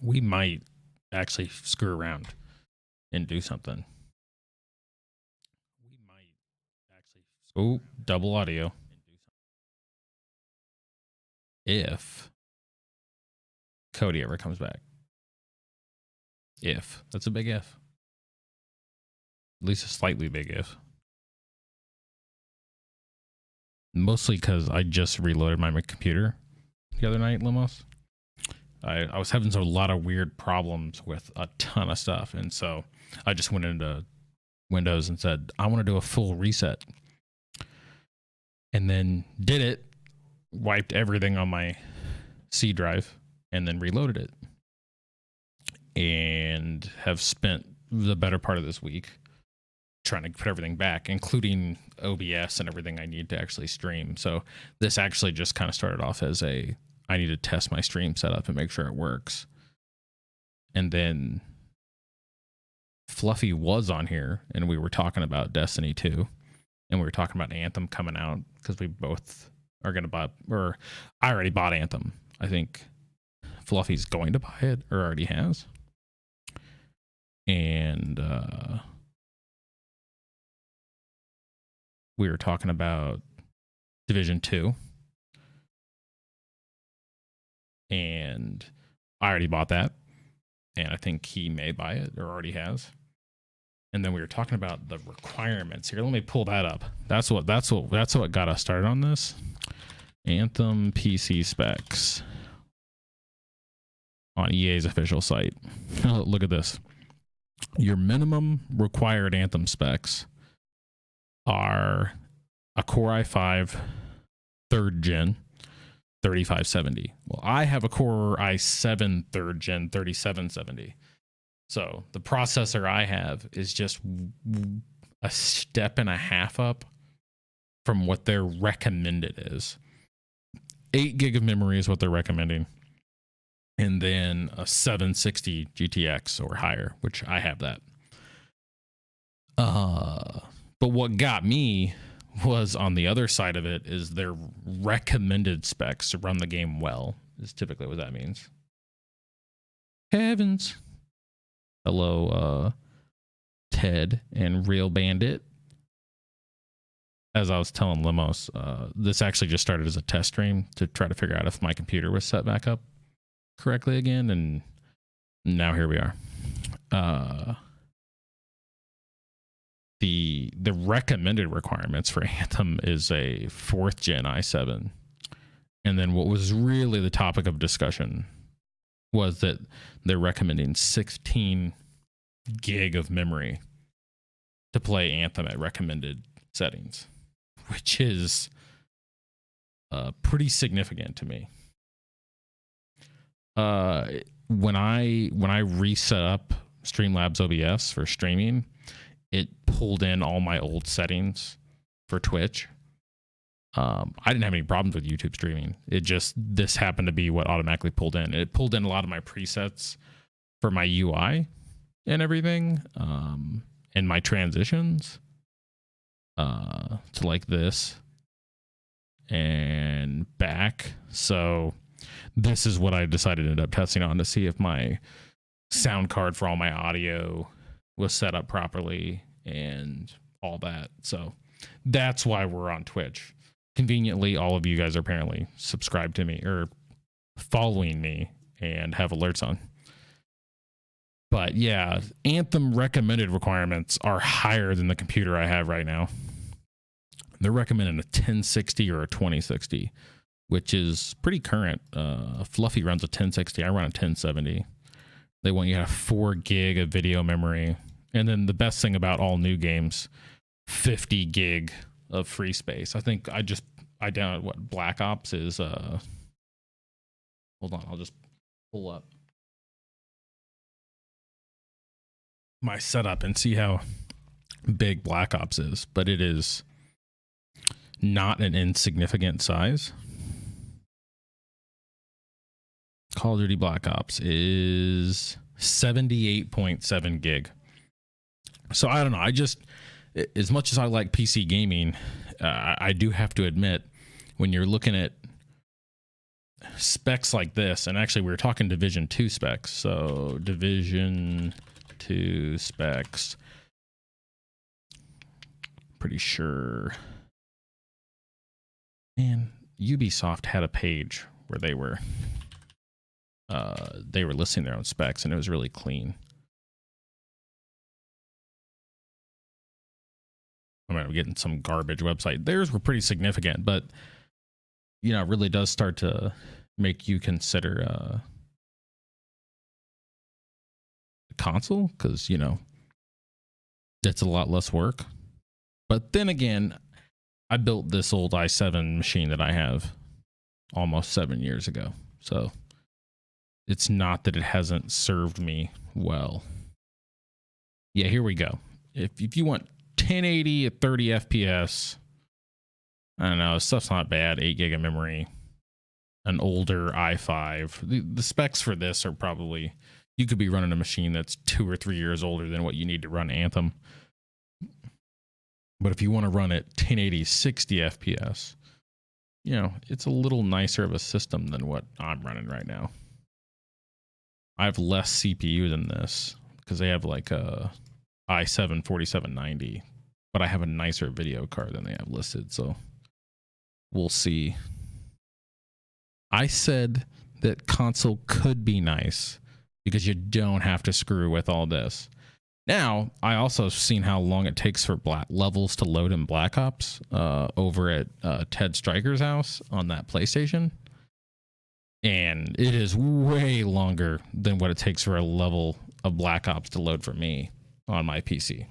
We might actually screw around and do something. We might actually. Oh, double audio. If Cody ever comes back. If. That's a big if. At least a slightly big if. Mostly because I just reloaded my computer the other night, Limos. I was having a lot of weird problems with a ton of stuff. And so I just went into Windows and said, I want to do a full reset. And then did it, wiped everything on my C drive, and then reloaded it. And have spent the better part of this week trying to put everything back, including OBS and everything I need to actually stream. So this actually just kind of started off as I need to test my stream setup and make sure it works. And then Fluffy was on here and we were talking about Destiny 2 and we were talking about Anthem coming out because we both are going to buy, or I already bought Anthem. I think Fluffy's going to buy it or already has. And we were talking about Division 2. And I already bought that. And I think he may buy it or already has. And then we were talking about the requirements here. Let me pull that up. That's what got us started on this. Anthem PC specs on EA's official site. Look at this. Your minimum required Anthem specs are a Core i5 3rd gen 3570. Well, I have a Core i7 3rd gen 3770. So the processor I have is just a step and a half up from what their recommended is. 8 gig of memory is what they're recommending. And then a 760 GTX or higher, which I have that. But what got me was on the other side of it is their recommended specs to run the game well, is typically what that means. Heavens. Hello, Ted and Real Bandit. As I was telling Limos, this actually just started as a test stream to try to figure out if my computer was set back up correctly again, and now here we are. The recommended requirements for Anthem is a 4th gen i7. And then what was really the topic of discussion was that they're recommending 16 gig of memory to play Anthem at recommended settings, which is pretty significant to me. When I reset up Streamlabs OBS for streaming, it pulled in all my old settings for Twitch. I didn't have any problems with YouTube streaming. This happened to be what automatically pulled in. It pulled in a lot of my presets for my UI and everything, and my transitions to like this and back. So this is what I decided to end up testing on to see if my sound card for all my audio was set up properly and all that. So that's why we're on Twitch. Conveniently, all of you guys are apparently subscribed to me or following me and have alerts on. But yeah, Anthem recommended requirements are higher than the computer I have right now. They're recommending a 1060 or a 2060, which is pretty current. Fluffy runs a 1060. I run a 1070. They want you to have 4 gig of video memory. And then the best thing about all new games, 50 gig of free space. I think I downloaded what Black Ops is. Hold on, I'll just pull up my setup and see how big Black Ops is, but it is not an insignificant size. Call of Duty Black Ops is 78.7 gig. So I don't know. I just, as much as I like PC gaming, I do have to admit, when you're looking at specs like this, and actually we were talking Division 2 specs. So Division 2 specs. Pretty sure. Man, Ubisoft had a page where they were listing their own specs, and it was really clean. I mean, I'm getting some garbage website. Theirs were pretty significant, but you know, it really does start to make you consider a console, because you know that's a lot less work. But then again, I built this old i7 machine that I have almost 7 years ago, so it's not that it hasn't served me well. Yeah, here we go. If you want 1080 at 30 FPS, I don't know, stuff's not bad. 8 gig of memory, an older i5. The specs for this are probably, you could be running a machine that's 2 or 3 years older than what you need to run Anthem. But if you want to run at 1080 60 FPS, you know, it's a little nicer of a system than what I'm running right now. I have less CPU than this because they have like a i7 4790, but I have a nicer video card than they have listed, so we'll see. I said that console could be nice because you don't have to screw with all this. Now, I also seen how long it takes for levels to load in Black Ops over at Ted Stryker's house on that PlayStation. And it is way longer than what it takes for a level of Black Ops to load for me on my PC.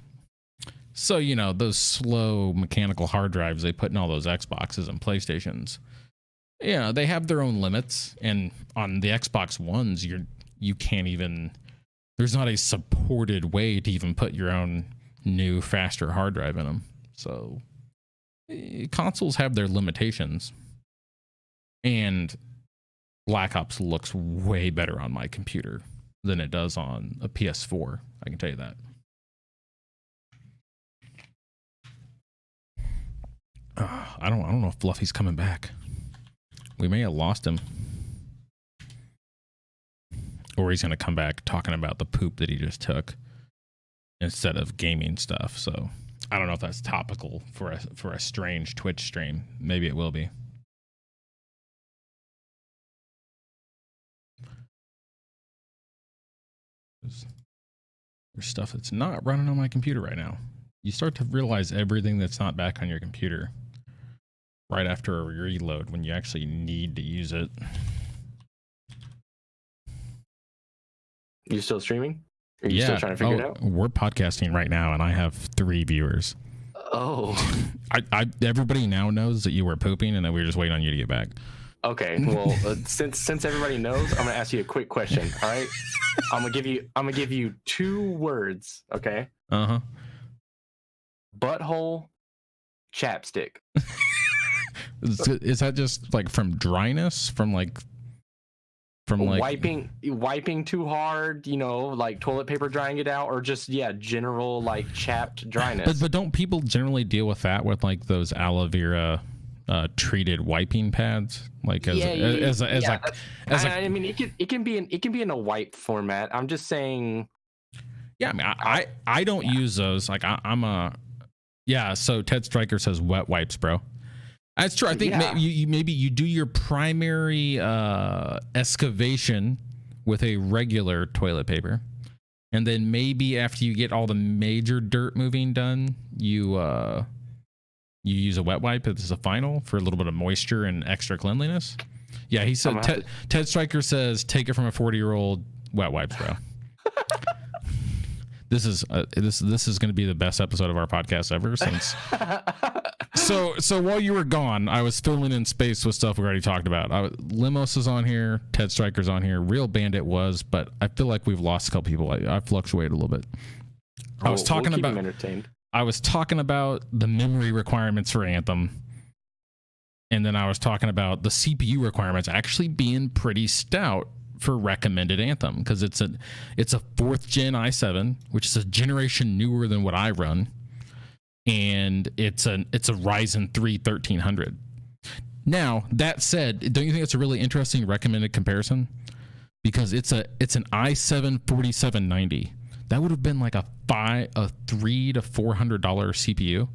So, you know, those slow mechanical hard drives they put in all those Xboxes and PlayStations, yeah, they have their own limits. And on the Xbox Ones, you can't even... There's not a supported way to even put your own new, faster hard drive in them. So consoles have their limitations. And Black Ops looks way better on my computer than it does on a PS4. I can tell you that. I don't know if Fluffy's coming back. We may have lost him. Or he's going to come back talking about the poop that he just took instead of gaming stuff. So I don't know if that's topical for a strange Twitch stream. Maybe it will be. There's stuff that's not running on my computer right now. You start to realize everything that's not back on your computer right after a reload when you actually need to use it. You still streaming? Are you still trying to figure it out? We're podcasting right now, and I have 3 viewers. Oh. Everybody now knows that you were pooping, and that we were just waiting on you to get back. Okay. Well, since everybody knows, I'm gonna ask you a quick question. All right. I'm gonna give you 2 words. Okay. Uh-huh. Butthole, chapstick. Is that just like from dryness? From wiping too hard, you know, like toilet paper drying it out, or just general like chapped dryness. But don't people generally deal with that with like those aloe vera treated wiping pads? Like I mean, it can be in a wipe format. I'm just saying. Yeah, I mean, I don't use those. Like so Ted Stryker says wet wipes, bro. That's true. I think maybe you do your primary excavation with a regular toilet paper, and then maybe after you get all the major dirt moving done, you use a wet wipe as a final for a little bit of moisture and extra cleanliness. Yeah, he said Ted Stryker says take it from a 40-year-old wet wipes, bro. This is going to be the best episode of our podcast ever since. So while you were gone, I was filling in space with stuff we already talked about. Limos is on here, Ted Stryker's on here, Real Bandit was, but I feel like we've lost a couple people. I fluctuated a little bit. I was talking about the memory requirements for Anthem, and then I was talking about the CPU requirements actually being pretty stout for recommended Anthem, because it's a 4th gen i7, which is a generation newer than what I run, and it's a Ryzen 3 1300. Now, that said, don't you think it's a really interesting recommended comparison? Because it's an i7 4790. That would have been like a $300 to $400 CPU,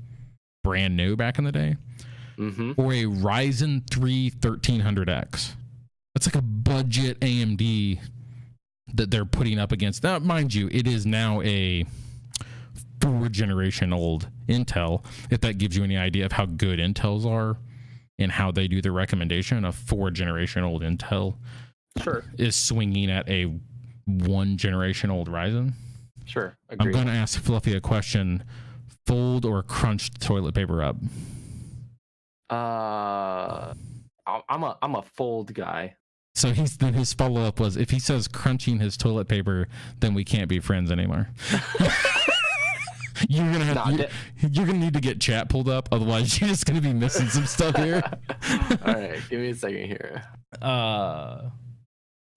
brand new back in the day, or a Ryzen 3 1300X. That's like a budget AMD that they're putting up against. Now, mind you, it is now a 4-generation old Intel. If that gives you any idea of how good Intels are and how they do the recommendation, a 4-generation old Intel is swinging at a 1-generation old Ryzen. Sure, agreed. I'm going to ask Fluffy a question. Fold or crunch toilet paper up? I'm a fold guy. So his follow up was, if he says crunching his toilet paper, then we can't be friends anymore. You're gonna need to get chat pulled up, otherwise you're just gonna be missing some stuff here. All right, give me a second here.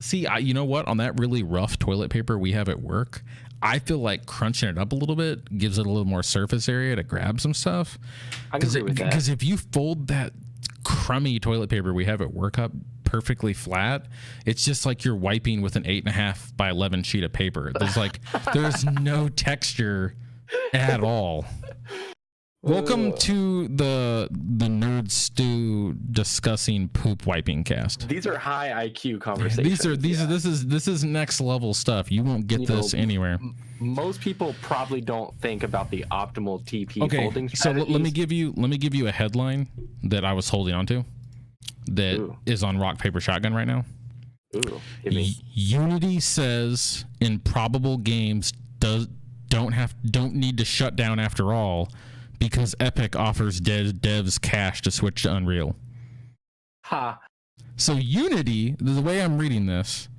See, you know what? On that really rough toilet paper we have at work, I feel like crunching it up a little bit gives it a little more surface area to grab some stuff. I can agree with that. Because if you fold that crummy toilet paper we have at work up perfectly flat, it's just like you're wiping with an 8.5 by 11 sheet of paper. There's no texture at all. Welcome to the Nerd Stew discussing poop wiping cast. These are high IQ conversations. This is next level stuff. You won't get this anywhere. Most people probably don't think about the optimal TP folding strategies. So let me give you a headline that I was holding onto that is on Rock Paper Shotgun right now. Unity says improbable games don't need to shut down after all, because Epic offers devs cash to switch to Unreal. So Unity, the way I'm reading this,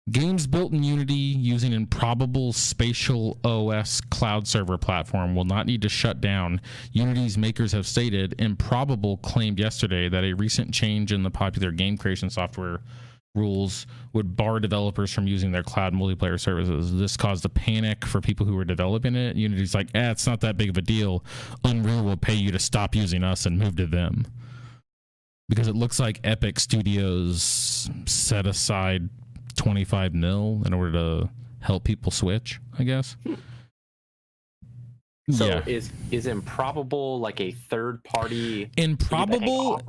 games built in Unity using improbable spatial OS cloud server platform will not need to shut down. Unity's makers have stated. Improbable claimed yesterday that a recent change in the popular game creation software rules would bar developers from using their cloud multiplayer services. This caused a panic for people who were developing it. Unity's like, it's not that big of a deal. Unreal will pay you to stop using us and move to them. Because it looks like Epic Studios set aside 25 mil in order to help people switch, I guess. So is improbable like a third party? Improbable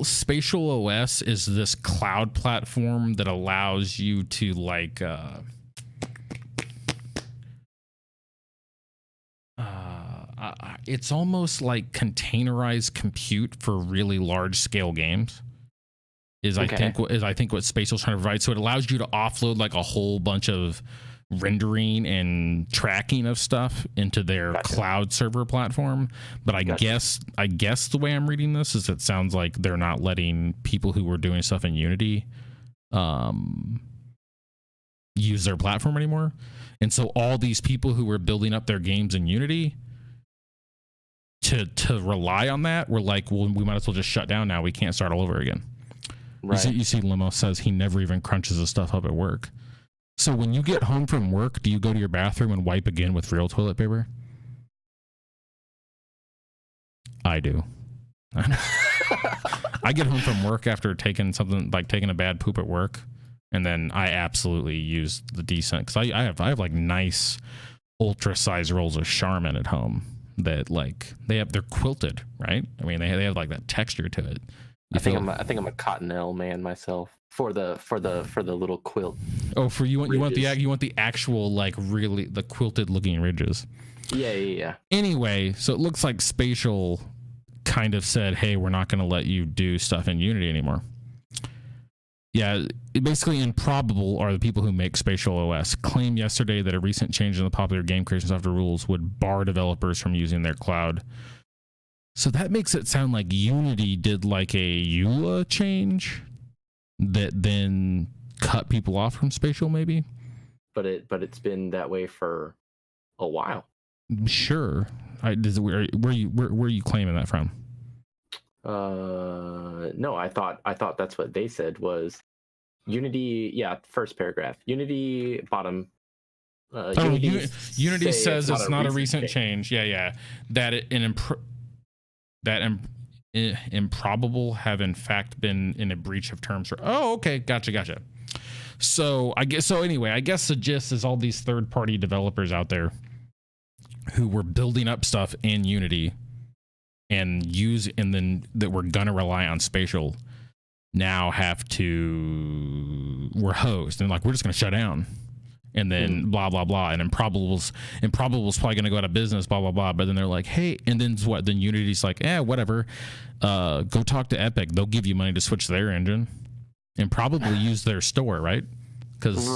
Spatial OS is this cloud platform that allows you to like it's almost like containerized compute for really large scale games. I think what Spatial's trying to provide. So it allows you to offload like a whole bunch of rendering and tracking of stuff into their cloud server platform. But I guess the way I'm reading this is it sounds like they're not letting people who were doing stuff in Unity use their platform anymore. And so all these people who were building up their games in Unity to rely on that were like, well, we might as well just shut down now. We can't start all over again. Right. You see Limo says he never even crunches his stuff up at work. So when you get home from work, do you go to your bathroom and wipe again with real toilet paper? I do. I get home from work after taking a bad poop at work, and then I absolutely use the decent, because I have like nice ultra size rolls of Charmin at home that like they're quilted, right? I mean they have like that texture to it. I think I'm a Cottonelle man myself for the little quilt. Oh, for you want the actual like really the quilted looking ridges. Yeah. Anyway, so it looks like Spatial kind of said, "Hey, we're not going to let you do stuff in Unity anymore." Yeah, basically Improbable are the people who make Spatial OS. Claimed yesterday that a recent change in the popular game creation software rules would bar developers from using their cloud. So that makes it sound like Unity did like a EULA change that then cut people off from Spatial, maybe. But it's been that way for a while. Sure. Where are you claiming that from? No, I thought that's what they said was Unity. Yeah, first paragraph. Unity bottom. Unity says it's not a recent change. Yeah. Improbable have in fact been in a breach of terms. Oh, okay, gotcha. So I guess the gist is all these third-party developers out there who were building up stuff in Unity and then that we're gonna rely on spatial now we're hosed and like we're just gonna shut down. And then blah blah blah, and Improbable's probably gonna go out of business, blah blah blah. But then they're like, hey, and then what? Then Unity's like, whatever. Go talk to Epic. They'll give you money to switch their engine, and probably use their store, right? Because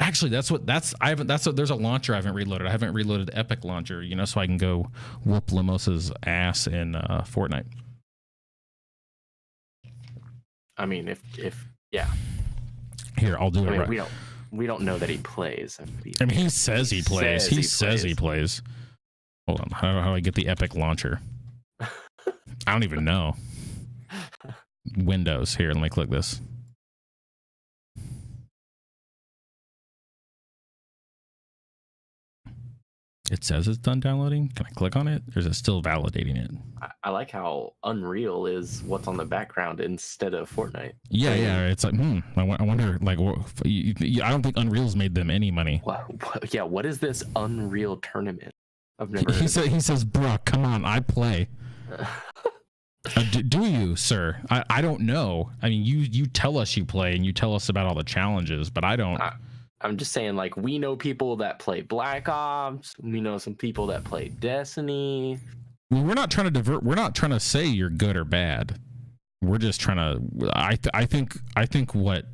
actually, there's a launcher I haven't reloaded. I haven't reloaded the Epic launcher, so I can go whoop Limos's ass in Fortnite. I mean, if here, I'll do it. Right. We don't know that he plays. I mean, he says he plays. He says he plays. Hold on. How do I get the Epic launcher? I don't even know. Windows. Here, let me click this. It says it's done downloading. Can I click on it? Or is it still validating it? I like how Unreal is what's on the background instead of Fortnite. Yeah. It's like, I wonder, like, I don't think Unreal's made them any money. What is this Unreal tournament? I've never. He says, "Bruh, come on, I play." Do you, sir? I don't know. I mean, you tell us you play and you tell us about all the challenges, but I don't. I'm just saying, like, we know people that play Black Ops. We know some people that play Destiny. Well, we're not trying to divert. We're not trying to say you're good or bad. We're just trying to. I think what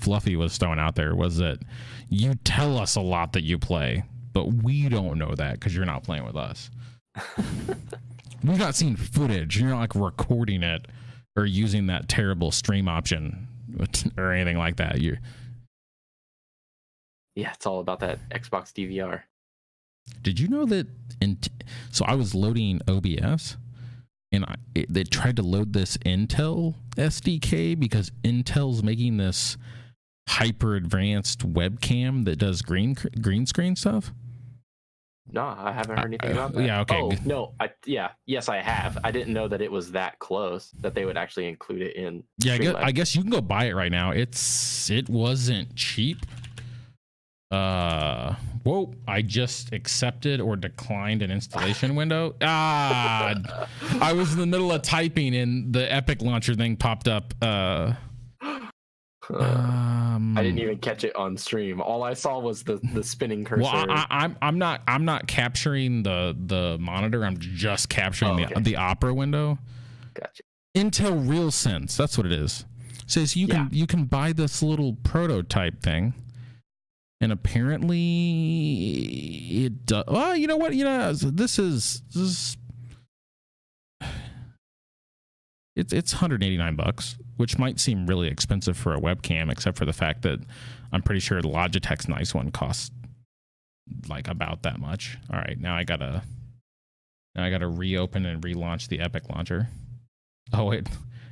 Fluffy was throwing out there was that you tell us a lot that you play, but we don't know that because you're not playing with us. We've not seen footage. You're not like recording it or using that terrible stream option or anything like that. Yeah, it's all about that Xbox DVR. Did you know that? So I was loading OBS, and they tried to load this Intel SDK because Intel's making this hyper advanced webcam that does green screen stuff. No, I haven't heard anything about that. Yeah, okay. Oh, no, yes, I have. I didn't know that it was that close that they would actually include it in. Yeah, I guess you can go buy it right now. It wasn't cheap. Whoa, I just accepted or declined an installation window. I was in the middle of typing and the Epic launcher thing popped up. I didn't even catch it on stream. All I saw was the spinning cursor. Well, I'm not capturing the monitor. I'm just capturing the Opera window. Gotcha. Intel RealSense, that's what it is. Says you can buy this little prototype thing. And apparently it does. Well, you know what? This is it's $189, which might seem really expensive for a webcam, except for the fact that I'm pretty sure the Logitech's nice one costs like about that much. All right, now I gotta reopen and relaunch the Epic launcher. Oh wait,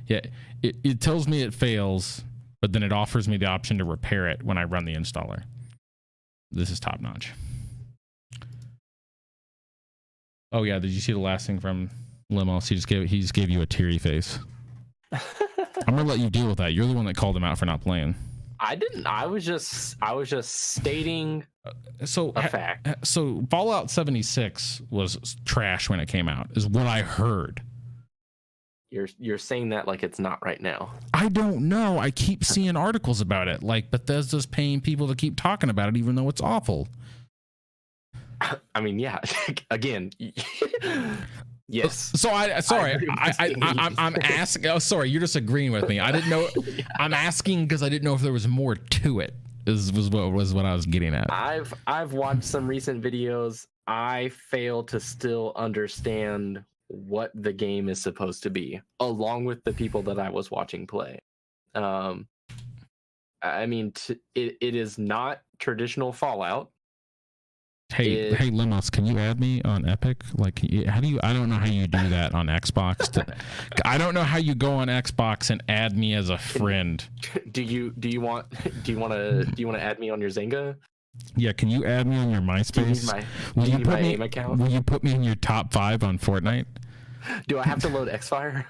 yeah, it tells me it fails, but then it offers me the option to repair it when I run the installer. This is top notch. Oh yeah, did you see the last thing from Limos? He just gave you a teary face. I'm gonna let you deal with that. You're the one that called him out for not playing. I didn't. I was just stating a fact. So Fallout 76 was trash when it came out, is what I heard. You're saying that like it's not right now. I don't know. I keep seeing articles about it. Like Bethesda's paying people to keep talking about it, even though it's awful. I mean, yeah. Again, yes. So I'm asking. Oh, sorry. You're just agreeing with me. I didn't know. I'm asking because I didn't know if there was more to it. Was what I was getting at. I've watched some recent videos. I fail to still understand what the game is supposed to be, along with the people that I was watching play. I mean, it is not traditional Fallout. Hey, Limos, can you add me on Epic? Like, how do you? I don't know how you do that on Xbox. I don't know how you go on Xbox and add me as a friend. Do you want to add me on your Zynga? Yeah, can you add me on your MySpace? Will you put me in your top 5 on Fortnite? Do I have to load Xfire?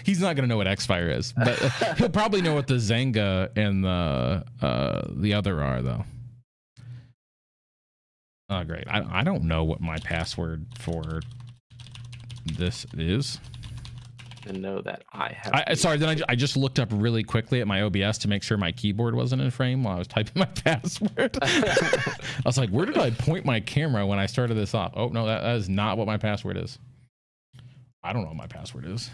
He's not going to know what Xfire is, but he'll probably know what the Zanga and the other are, though. Oh, great. I don't know what my password for this is. To know that I have. Sorry, then I just looked up really quickly at my OBS to make sure my keyboard wasn't in frame while I was typing my password. I was like, where did I point my camera when I started this off? Oh, no, that is not what my password is. I don't know what my password is.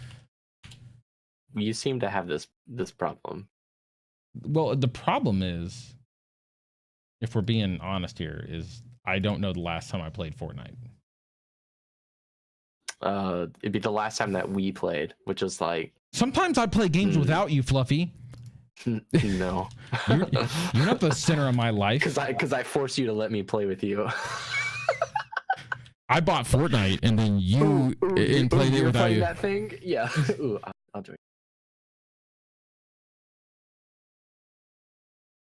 You seem to have this problem. Well, the problem is, if we're being honest here, is I don't know the last time I played Fortnite. It'd be the last time that we played, which was like. Sometimes I play games without you, Fluffy. No, you're not the center of my life. Because I forced you to let me play with you. I bought Fortnite and then you played it without you. That thing, yeah. Ooh, I'll join.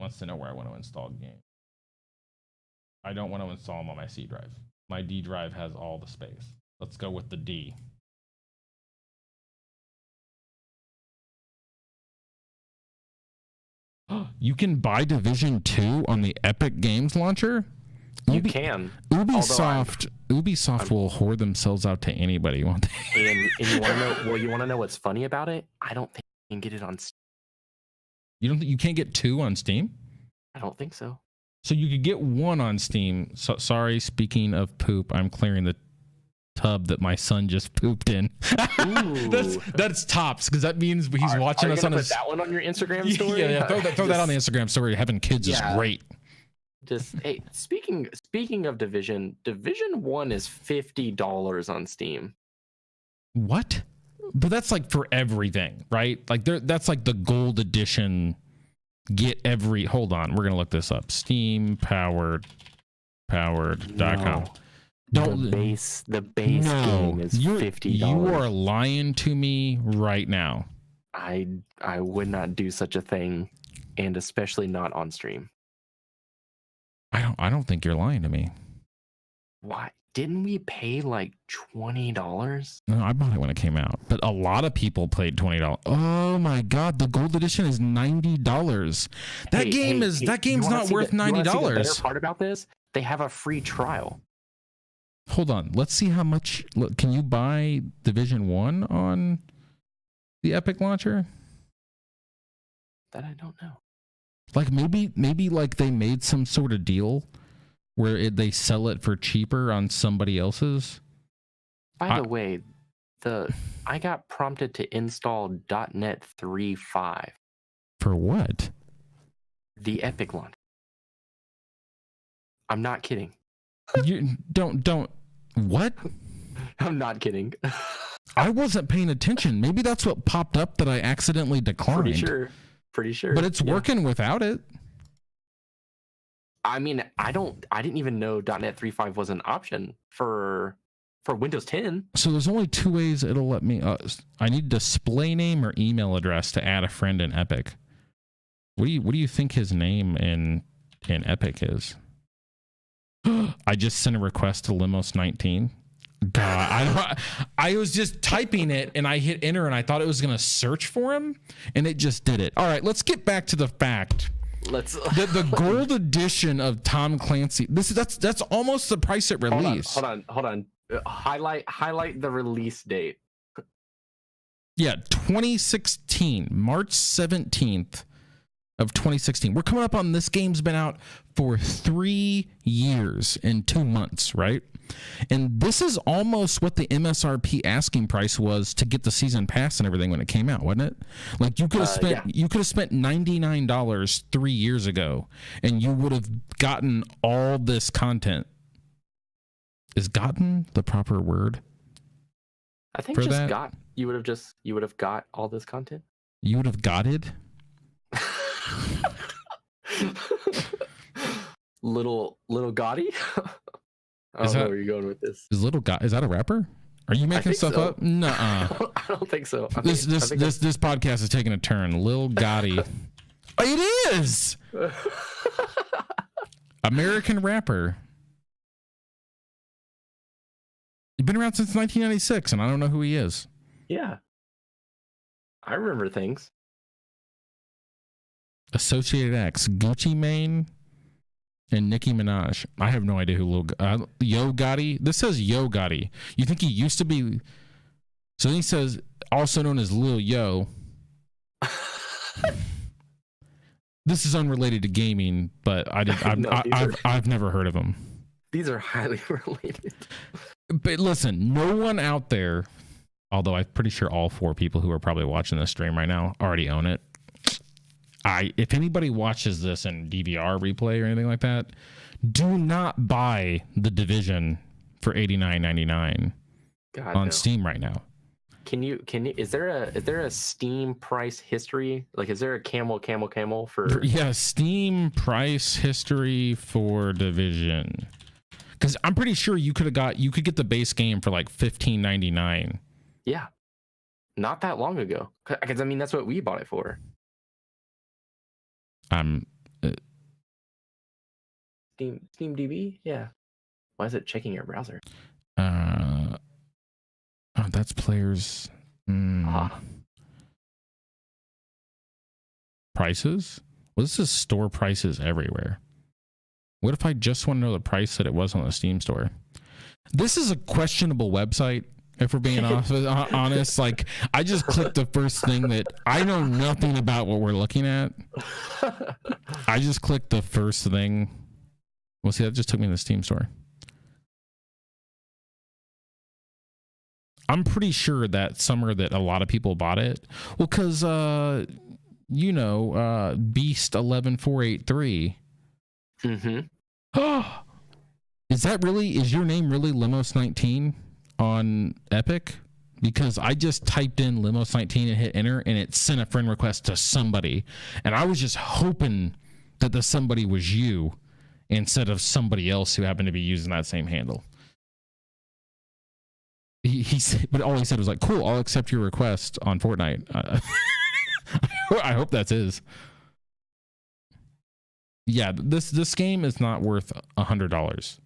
Wants to know where I want to install games. I don't want to install them on my C drive. My D drive has all the space. Let's go with the D. You can buy Division 2 on the Epic Games launcher? You can. Ubisoft will whore themselves out to anybody, won't they? And you want to know? Well, you want to know what's funny about it? I don't think you can get it on Steam. You don't think you can't get 2 on Steam? I don't think so. So you could get 1 on Steam. So, sorry, speaking of poop, I'm clearing the tub that my son just pooped in. that's tops, because that means he's watching us on his. Put that one on your Instagram story. Yeah. Throw that on the Instagram story. Having kids is great. Just hey, speaking of Division 1 is $50 on Steam. What? But that's like for everything, right? Like that's like the gold edition. Get every. Hold on, we're gonna look this up. Steam powered.com. The base game is $50. You are lying to me right now. I would not do such a thing, and especially not on stream. I don't think you're lying to me. Why didn't we pay like $20? No, I bought it when it came out, but a lot of people paid $20. Oh my god, the gold edition is $90. That game's not worth $90. The better part about this, they have a free trial. Hold on, let's see how much. Can you buy Division 1 on the Epic launcher? That I don't know. Like maybe like they made some sort of deal where they sell it for cheaper on somebody else's. By the way, I got prompted to install .NET 3.5. For what? The Epic launcher. I'm not kidding. You don't what? I'm not kidding. I wasn't paying attention. Maybe that's what popped up that I accidentally declined. Pretty sure. But it's working without it. I mean, I didn't even know .NET 3.5 was an option for Windows 10. So there's only 2 ways it'll let me. I need display name or email address to add a friend in Epic. What do you think his name in Epic is? I just sent a request to Limos19. God, I was just typing it and I hit enter and I thought it was going to search for him and it just did it. All right, let's get back to the fact. The gold edition of Tom Clancy. That's almost the price at release. Hold on. Highlight the release date. Yeah, 2016, March 17th. Of 2016. We're coming up on this game's been out for 3 years and 2 months, right? And this is almost what the MSRP asking price was to get the season pass and everything when it came out, wasn't it? Like you could have spent $99 3 years ago and you would have gotten all this content. Is gotten the proper word? I think just that? Got. You would have got all this content. You would have got it. little Gotti. I don't know where you're going with this. Is that a rapper? Are you making stuff up? Nuh-uh. I don't think so. This podcast is taking a turn. Lil Gotti. It is. American rapper. He's been around since 1996, and I don't know who he is. Yeah. I remember things. Associated X, Gucci Mane, and Nicki Minaj. I have no idea who Yo Gotti. This says Yo Gotti. You think he used to be? So then he says, also known as Lil Yo. This is unrelated to gaming, but I've never heard of him. These are highly related. But listen, no one out there, although I'm pretty sure all 4 people who are probably watching this stream right now already own it. If anybody watches this in DVR replay or anything like that, do not buy The Division for $89.99 on Steam right now. Can you is there a Steam price history? Like, is there a camel for? Yeah, Steam price history for Division. Because I'm pretty sure you could get the base game for like $15.99. Yeah, not that long ago. Because I mean, that's what we bought it for. Steam DB, yeah. Why is it checking your browser? That's players. Prices? Well, this is store prices everywhere. What if I just want to know the price that it was on the Steam store? This is a questionable website, if we're being honest. Like, I just clicked the first thing that I know nothing about what we're looking at. I just clicked the first thing. Well, see, that just took me to the Steam store. I'm pretty sure that summer that a lot of people bought it. Well, because, Beast 11483. Oh, is your name really Limos19 on Epic? Because I just typed in Limos19 and hit enter, and it sent a friend request to somebody. And I was just hoping that the somebody was you instead of somebody else who happened to be using that same handle. He said, but all he said was like, cool, I'll accept your request on Fortnite. I hope that's his. Yeah, this game is not worth $100.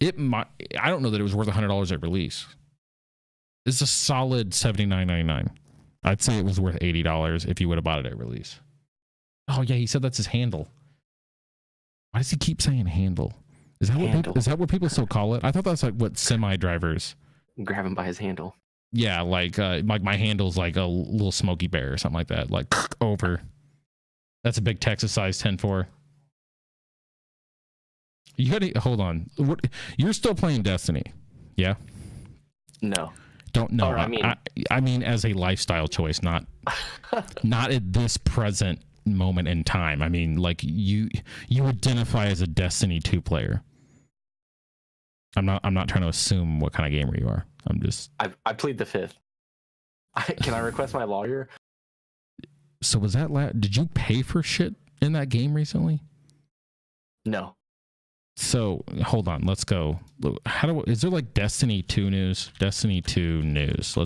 It might. I don't know that it was worth $100 at release. It's a solid $79.99. I'd say it was worth $80 if you would have bought it at release. Oh yeah, he said that's his handle. Why does he keep saying handle? Is that what people still call it? I thought that's like what semi drivers grab him by his handle. Yeah, like my handle's like a little Smokey Bear or something like that. Like over. That's a big Texas size 10-4. You gotta hold on. What, you're still playing Destiny, yeah? No. Don't know. Or, I mean, as a lifestyle choice, not at this present moment in time. I mean, like you identify as a Destiny 2 player. I'm not trying to assume what kind of gamer you are. I'm just. I plead the fifth. Can I request my lawyer? So was that did you pay for shit in that game recently? No. So hold on, let's go. Is there like Destiny 2 news? Destiny 2 news.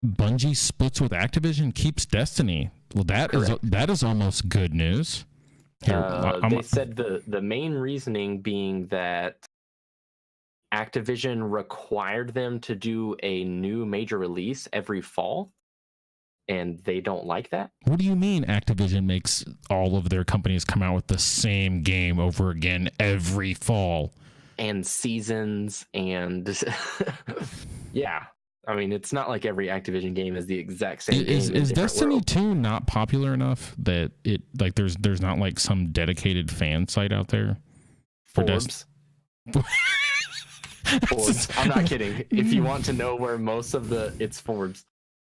Bungie splits with Activision, keeps Destiny. Well, that is almost good news. Here, they said the main reasoning being that Activision required them to do a new major release every fall, and they don't like that. What do you mean Activision makes all of their companies come out with the same game over again every fall? And seasons and yeah. I mean, it's not like every Activision game is the exact same game. Is Destiny world. 2 not popular enough that it like there's not like some dedicated fan site out there for Forbes? Forbes. I'm not kidding. If you want to know where most of it's Forbes.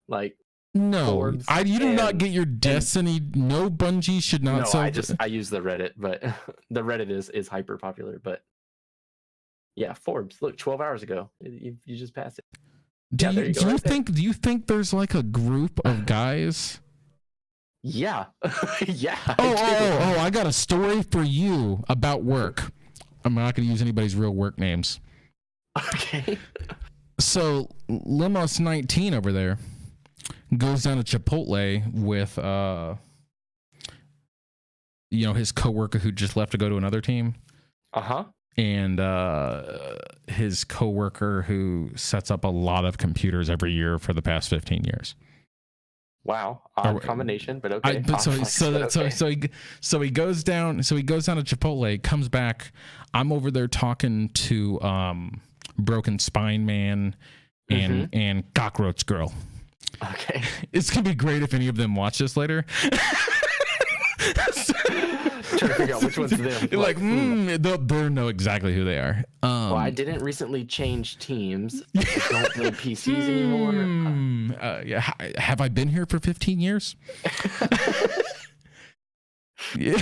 Like no, Forbes you do not get your Destiny. No, Bungie should not. No, I use the Reddit, but the Reddit is hyper popular. But yeah, Forbes. Look, 12 hours ago, you just passed it. Do you think there's like a group of guys? Yeah. Yeah. I got a story for you about work. I'm not going to use anybody's real work names. Okay. So Limos19 over there goes down to Chipotle with his coworker who just left to go to another team. Uh-huh. And his coworker who sets up a lot of computers every year for the past 15 years. Wow, odd combination, but okay. So he goes down. So he goes down to Chipotle, comes back. I'm over there talking to Broken Spine Man and Cockroach Girl. Okay. It's gonna be great if any of them watch this later. Trying to figure out which one's them. Like, they'll know exactly who they are. Well, I didn't recently change teams. I don't play PCs anymore. Yeah, have I been here for 15 years? Yeah,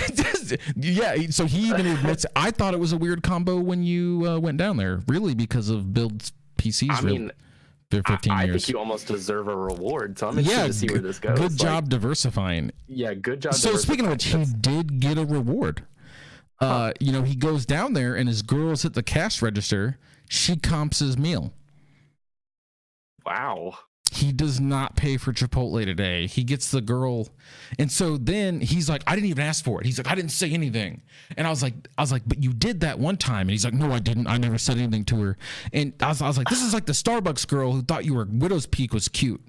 so he even admits, I thought it was a weird combo when you went down there, really, because of Build's PCs. I mean, for 15 years. I think you almost deserve a reward, so I'm interested to see where this goes. Good job diversifying. Yeah, good job. So speaking of which, he did get a reward. You know, he goes down there and his girl's at the cash register. She comps his meal. Wow. He does not pay for Chipotle today. He gets the girl. And so then he's like, I didn't even ask for it. He's like, I didn't say anything. And I was like, but you did that one time. And he's like, no, I didn't. I never said anything to her. And I was like, this is like the Starbucks girl who thought your Widow's Peak was cute.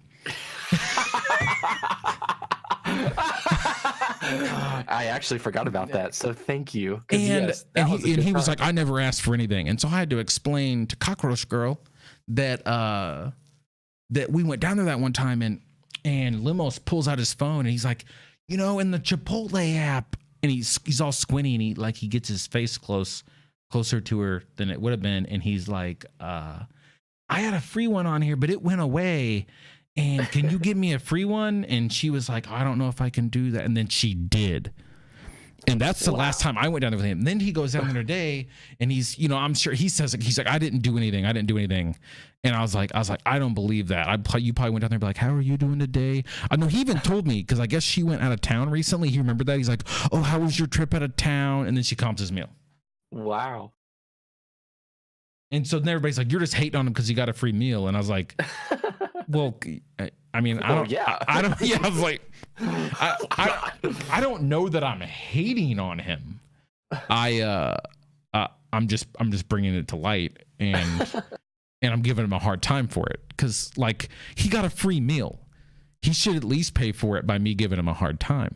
I actually forgot about that. So thank you. And he was like, I never asked for anything. And so I had to explain to Cockroach Girl that, that we went down there that one time and Limos pulls out his phone and he's like, you know, in the Chipotle app, and he's all squinty and he gets his face closer to her than it would have been. And he's like, I had a free one on here, but it went away. And can you give me a free one? And she was like, I don't know if I can do that. And then she did. And that's the last time I went down there with him. And then he goes down there today and he's, you know, I'm sure he says, he's like, I didn't do anything. And I was like, I don't believe that. You probably went down there and be like, how are you doing today? I know he even told me, because I guess she went out of town recently. He remembered that. He's like, oh, how was your trip out of town? And then she comps his meal. Wow. And so then everybody's like, you're just hating on him because he got a free meal. And I was like, well, I mean, I was like, I don't know that I'm hating on him. I'm just bringing it to light and I'm giving him a hard time for it, because like, he got a free meal. He should at least pay for it by me giving him a hard time.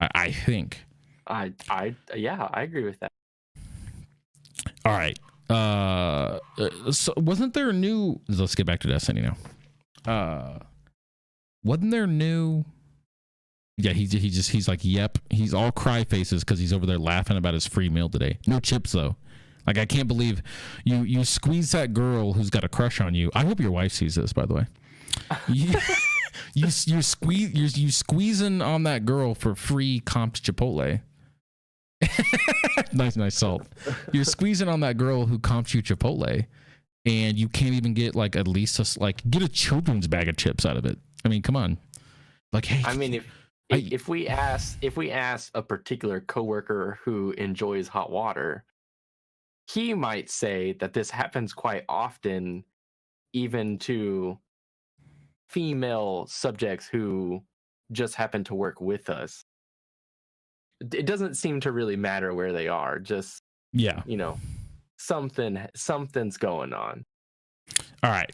I think. I agree with that. All right. So wasn't there a new? Let's get back to Destiny now. Wasn't there new? Yeah, he's like, yep. He's all cry faces because he's over there laughing about his free meal today. No chips though. Like, I can't believe you squeeze that girl who's got a crush on you. I hope your wife sees this, by the way. You squeezing on that girl for free comped Chipotle. nice salt. You're squeezing on that girl who comped you Chipotle, and you can't even get like at least get a children's bag of chips out of it. I mean, come on. Like, hey. I mean, if we ask a particular coworker who enjoys hot water, he might say that this happens quite often, even to female subjects who just happen to work with us. It doesn't seem to really matter where they are. Just, you know, something's going on. All right,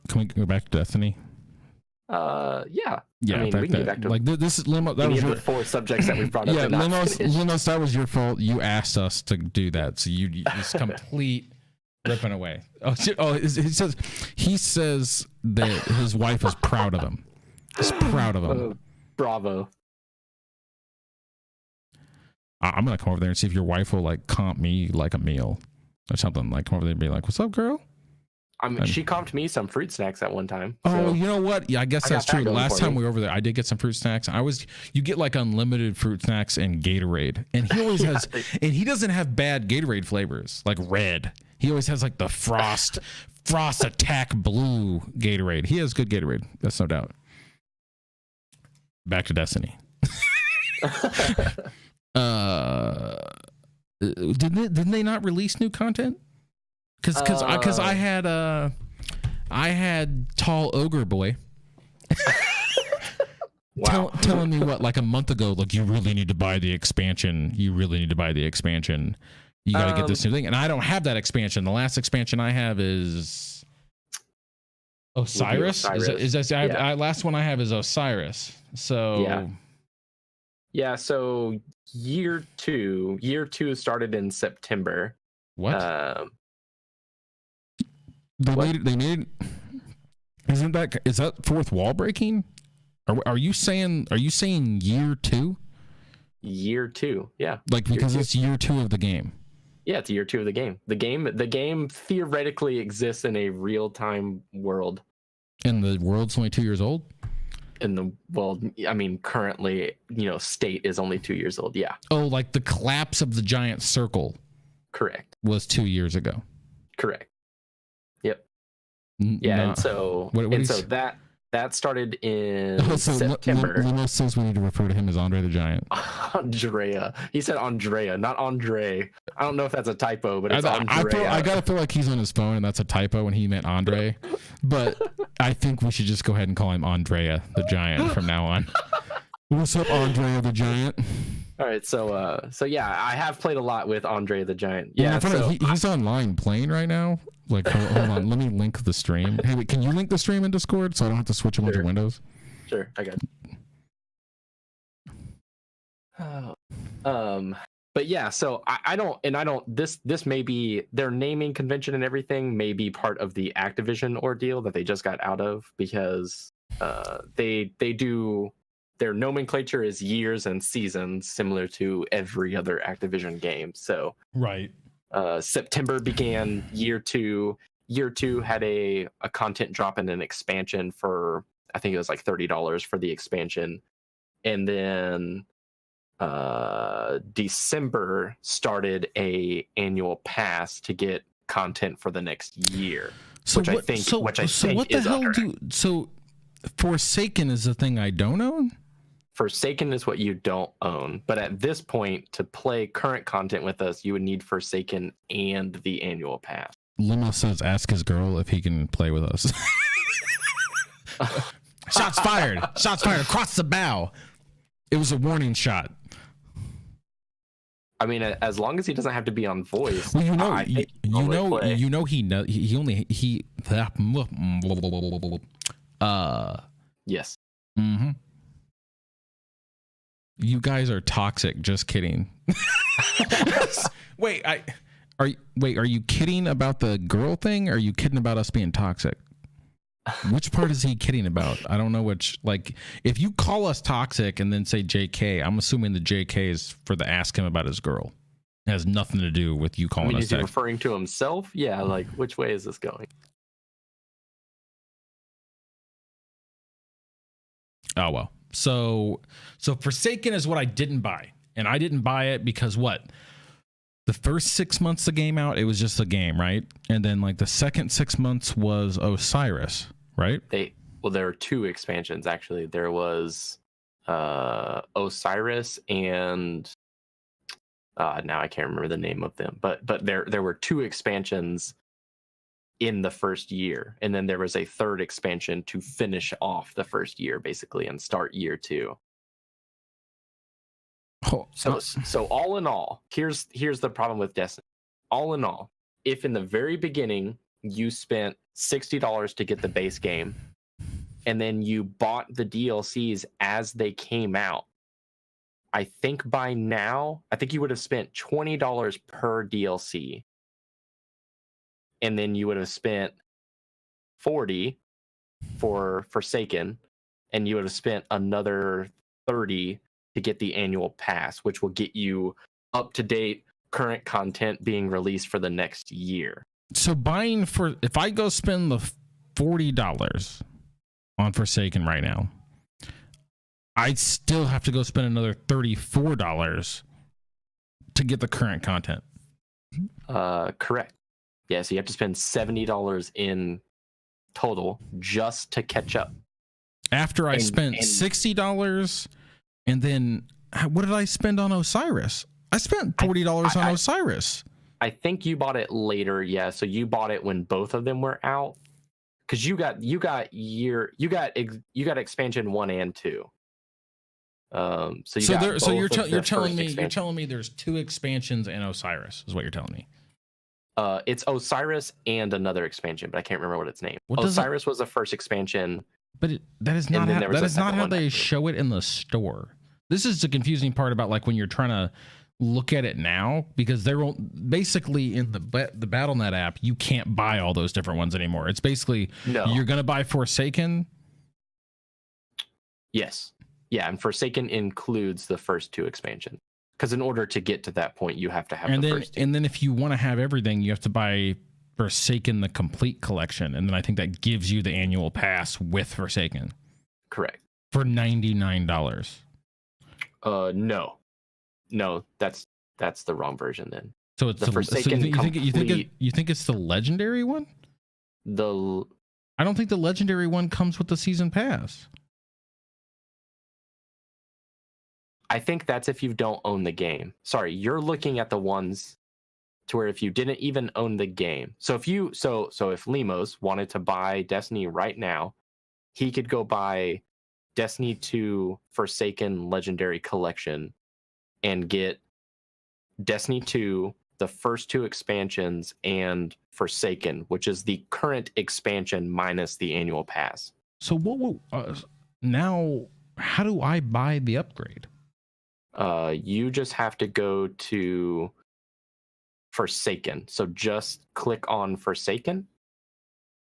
can we go back to Destiny? Yeah. I mean, we can get back to like this is Limo. That was the 4 subjects that we brought up. Yeah, Limos, that was your fault. You asked us to do that, so you just complete ripping away. He says that his wife is proud of him. He's proud of him. Bravo. I'm gonna come over there and see if your wife will like comp me like a meal or something. Like, come over there and be like, "What's up, girl?" I mean, she comped me some fruit snacks at one time. Oh, you know what? Yeah, I guess that's true. Last time we were over there, I did get some fruit snacks. You get like unlimited fruit snacks and Gatorade, and he always has, and he doesn't have bad Gatorade flavors like red. He always has like the Frost Attack Blue Gatorade. He has good Gatorade. That's no doubt. Back to Destiny. Didn't they not release new content? Because I had Tall Ogre Boy telling me what, like a month ago, like, you really need to buy the expansion. You got to get this new thing, and I don't have that expansion. The last expansion I have is Osiris. Is that last one I have is Osiris. So yeah. So year two started in September. What? They made. Is that fourth wall breaking? Are you saying year two? Year two, yeah. Like because it's year two of the game. Yeah, it's year two of the game. The game theoretically exists in a real-time world. And the world's only 2 years old? Currently, state is only 2 years old, yeah. Oh, like the collapse of the giant circle. Correct. Was 2 years ago. Correct. Yep. Yeah, and so that started in September. Limo says we need to refer to him as Andre the Giant. Andrea. He said Andrea, not Andre. I don't know if that's a typo, but it's Andrea. I gotta feel like he's on his phone and that's a typo and he meant Andre. But I think we should just go ahead and call him Andrea the Giant from now on. What's up, Andrea the Giant? All right, so yeah, I have played a lot with Andre the Giant. Yeah, he's online playing right now. Like, hold on, let me link the stream. Hey, wait, can you link the stream in Discord so I don't have to switch a bunch of windows? Sure, I got it. But yeah, so I don't. This may be their naming convention and everything may be part of the Activision ordeal that they just got out of because they do. Their nomenclature is years and seasons, similar to every other Activision game. So right. September began year two. Year two had a content drop and an expansion for, I think it was like $30 for the expansion. And then December started a annual pass to get content for the next year. So what the hell so Forsaken is the thing I don't own? Forsaken is what you don't own, but at this point, to play current content with us, you would need Forsaken and the annual pass. Limo says, ask his girl if he can play with us. Shots fired. Shots fired across the bow. It was a warning shot. I mean, as long as he doesn't have to be on voice. Well, he yes. Mm-hmm. You guys are toxic. Just kidding. Wait, are you kidding about the girl thing? Or are you kidding about us being toxic? Which part is he kidding about? I don't know which. Like, if you call us toxic and then say JK, I'm assuming the JK is for the ask him about his girl. It has nothing to do with you calling us. Is he referring to himself? Yeah. Like, which way is this going? Oh well. So Forsaken is what I didn't buy, and I didn't buy it because what? The first 6 months the game out, it was just a game, right? And then like the second 6 months was Osiris, right? There were two expansions actually. There was Osiris and now I can't remember the name of them, but there were two expansions in the first year, and then there was a third expansion to finish off the first year basically and start year two. So all in all, here's the problem with Destiny. All in all, if in the very beginning you spent $60 to get the base game and then you bought the DLCs as they came out, I think by now, you would have spent $20 per DLC. And then you would have spent $40 for Forsaken, and you would have spent another $30 to get the annual pass, which will get you up to date current content being released for the next year. So if I go spend the $40 on Forsaken right now, I'd still have to go spend another $34 to get the current content. Correct. Yeah, so you have to spend $70 in total just to catch up. After I spent $60, and then what did I spend on Osiris? I spent $40 on Osiris. I think you bought it later, yeah. So you bought it when both of them were out, because you got expansion 1 and 2. So you got both you're of the you're telling first me expansion. there's 2 expansions and Osiris is what you're telling me. It's Osiris and another expansion, but I can't remember what it's named. What does it- Osiris was the first expansion. But that is And not then there was that a is not second how one they after. show it in the store. This is the confusing part about like when you're trying to look at it now, because they're basically in the BattleNet app, you can't buy all those different ones anymore. It's basically you're gonna buy Forsaken. Yes, yeah, and Forsaken includes the first 2 expansions. Because in order to get to that point, you have to have and the then first 2. and then if you want to have everything, you have to buy Forsaken the complete collection, and then I think that gives you the annual pass with Forsaken Correct. for $99. No, that's the wrong version then. So it's The Forsaken you think it's the legendary one? I don't think the legendary one comes with the season pass. I think that's if you don't own the game. Sorry, you're looking at the ones to where if you didn't even own the game. So if you if Limos wanted to buy Destiny right now, he could go buy Destiny 2 Forsaken Legendary Collection and get Destiny 2, the first 2 expansions, and Forsaken, which is the current expansion minus the annual pass. So now how do I buy the upgrade? You just have to go to Forsaken. So just click on Forsaken.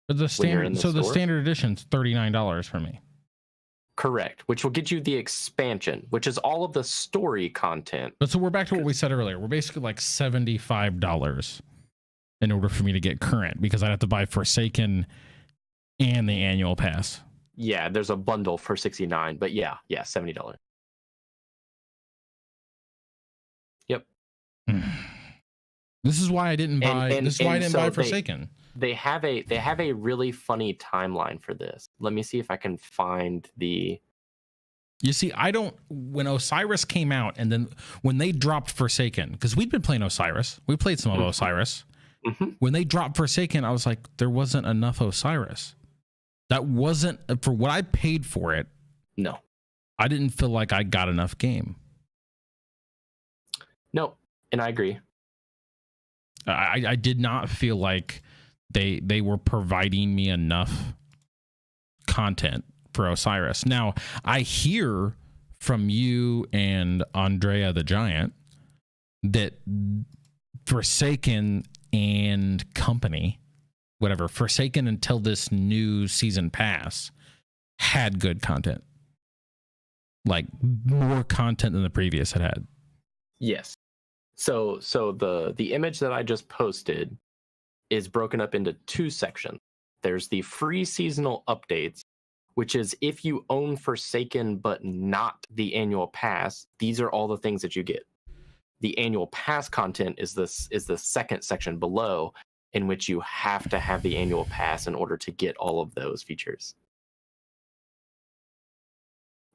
But the standard, the standard edition's $39 for me. Correct, which will get you the expansion, which is all of the story content. But so we're back to what we said earlier. We're basically like $75 in order for me to get current, because I'd have to buy Forsaken and the annual pass. Yeah, there's a bundle for $69, but yeah, $70. Yep. This is why I didn't buy. This is why I didn't buy Forsaken. They have a really funny timeline for this. Let me see if I can find the. You see, when Osiris came out, and then when they dropped Forsaken, because we'd been playing Osiris, we played some of Osiris. Mm-hmm. When they dropped Forsaken, I was like, there wasn't enough Osiris. That wasn't for what I paid for it. No, I didn't feel like I got enough game. No, and I agree. I did not feel like they were providing me enough content for Osiris. Now, I hear from you and Andrea the Giant that Forsaken and company, whatever, Forsaken until this new season pass had good content. Like more content than the previous had. Yes. So the image that I just posted is broken up into 2 sections. There's the free seasonal updates, which is if you own Forsaken but not the annual pass, these are all the things that you get. The annual pass content is the second section below, in which you have to have the annual pass in order to get all of those features.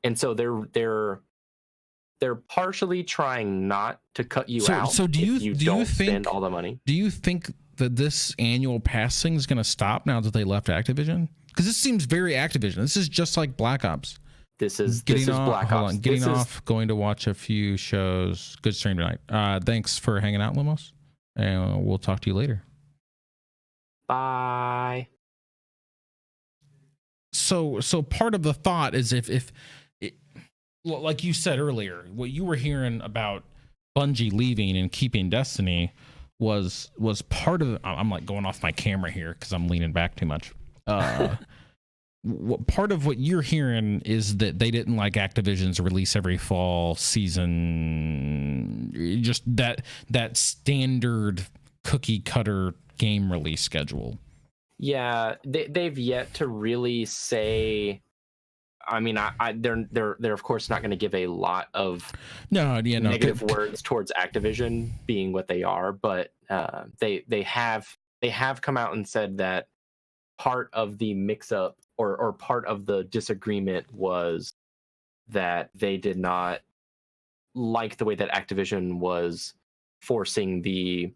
And so they're partially trying not to cut you out. So do you think, spend all the money? Do you think that this annual pass thing is going to stop now that they left Activision? Because this seems very Activision. This is just like Black Ops. This is Black Ops. Going to watch a few shows. Good stream tonight. Thanks for hanging out, Limos, and we'll talk to you later. Bye. So part of the thought is if like you said earlier, what you were hearing about Bungie leaving and keeping Destiny was part of. I'm like going off my camera here because I'm leaning back too much. Part of what you're hearing is that they didn't like Activision's release every fall season, just that standard cookie cutter game release schedule. Yeah, they've yet to really say. I mean, they're of course not going to give a lot of negative words towards Activision being what they are, but they have come out and said that part of the mix-up or part of the disagreement was that they did not like the way that Activision was forcing the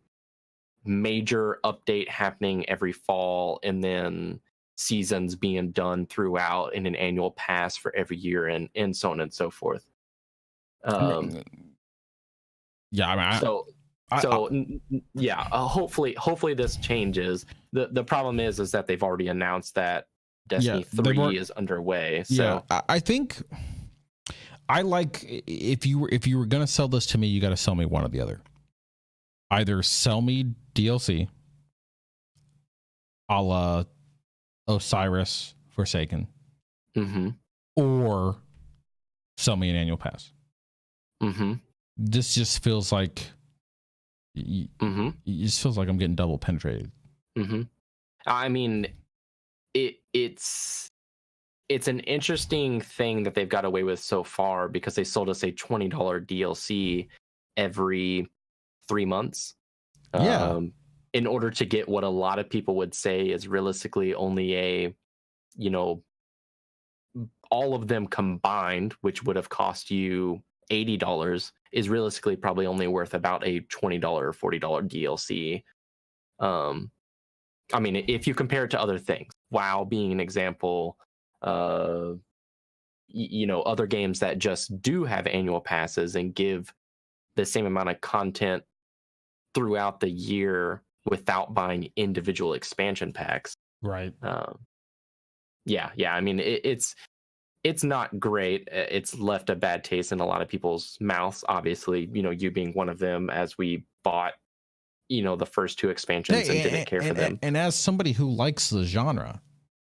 major update happening every fall and then seasons being done throughout in an annual pass for every year and so on and so forth. Um, yeah, I mean, so yeah, hopefully this changes. The problem is that they've already announced that yeah, Destiny 3 is underway. yeah, So I think I like if you were gonna sell this to me, you got to sell me one or the other. Either sell me DLC, a la Osiris Forsaken, mm-hmm, or sell me an annual pass. mm-hmm, This just feels like mm-hmm, it just feels like I'm getting double penetrated. mm-hmm. I mean, it's an interesting thing that they've got away with so far, because they sold us a $20 DLC every 3 months. Yeah, In order to get what a lot of people would say is realistically only a, you know, all of them combined, which would have cost you $80, is realistically probably only worth about a $20 or $40 DLC. I mean, if you compare it to other things, WoW being an example, other games that just do have annual passes and give the same amount of content throughout the year without buying individual expansion packs. right. Yeah. I mean, it's not great. It's left a bad taste in a lot of people's mouths. Obviously, you being one of them, as we bought, the first 2 expansions and didn't care for them. And as somebody who likes the genre,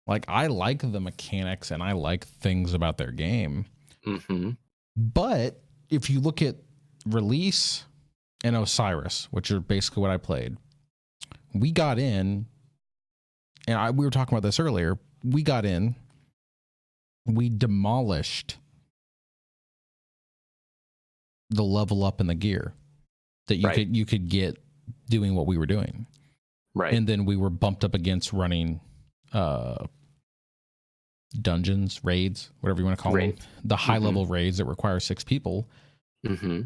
like I like the mechanics and I like things about their game. Mm-hmm. But if you look at Release and Osiris, which are basically what I played, we got in, and we were talking about this earlier. We got in, we demolished the level up in the gear that you could get doing what we were doing. Right. And then we were bumped up against running dungeons, raids, whatever you want to call them, the high level raids that require 6 people. Mm-hmm.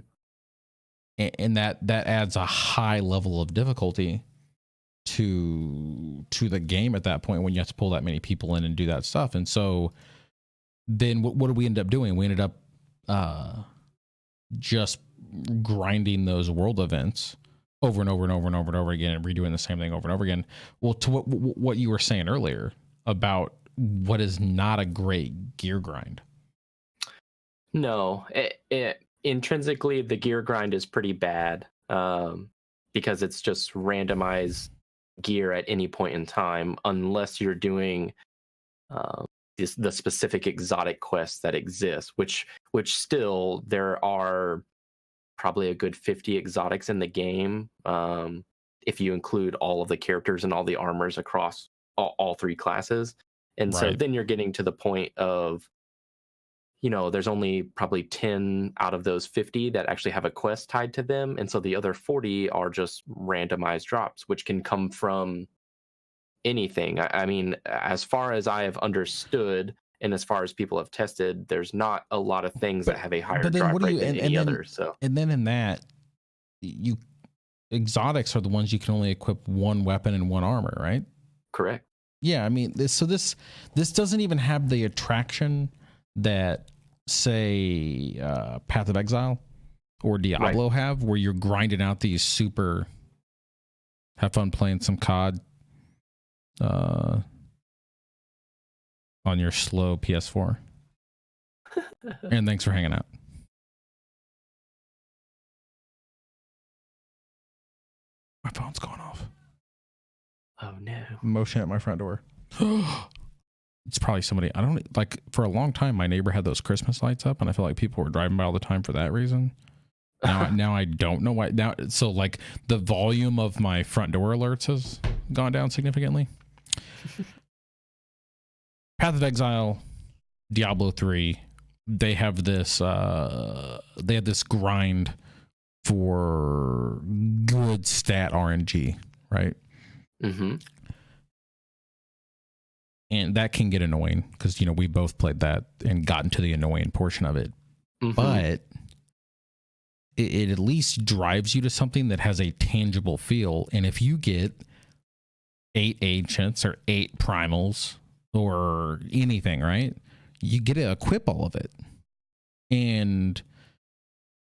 And that adds a high level of difficulty to the game at that point, when you have to pull that many people in and do that stuff. And so then what did we end up doing? We ended up just grinding those world events over and over and over and over and over again, and redoing the same thing over and over again. Well, to what you were saying earlier about what is not a great gear grind. No, intrinsically the gear grind is pretty bad, because it's just randomized gear at any point in time, unless you're doing the specific exotic quests that exist, which still there are probably a good 50 exotics in the game, if you include all of the characters and all the armors across all 3 classes. And so then you're getting to the point of, there's only probably 10 out of those 50 that actually have a quest tied to them. And so the other 40 are just randomized drops, which can come from anything. I mean, as far as I have understood, and as far as people have tested, there's not a lot of things that have a higher drop rate than any other. So, and then in that, exotics are the ones you can only equip 1 weapon and 1 armor, right? Correct. Yeah, I mean, this doesn't even have the attraction that, say, Path of Exile or Diablo have, where you're grinding out these super, have fun playing some COD on your slow PS4. And thanks for hanging out. My phone's going off. Oh no. Motion at my front door. It's probably somebody. I don't like. For a long time, my neighbor had those Christmas lights up, and I feel like people were driving by all the time for that reason. Now I don't know why. Now, so like the volume of my front door alerts has gone down significantly. Path of Exile, Diablo 3, they have this grind for good stat RNG, right? Mm-hmm. And that can get annoying because, we both played that and gotten to the annoying portion of it. Mm-hmm. But it at least drives you to something that has a tangible feel. And if you get 8 ancients or 8 primals or anything, right, you get to equip all of it. And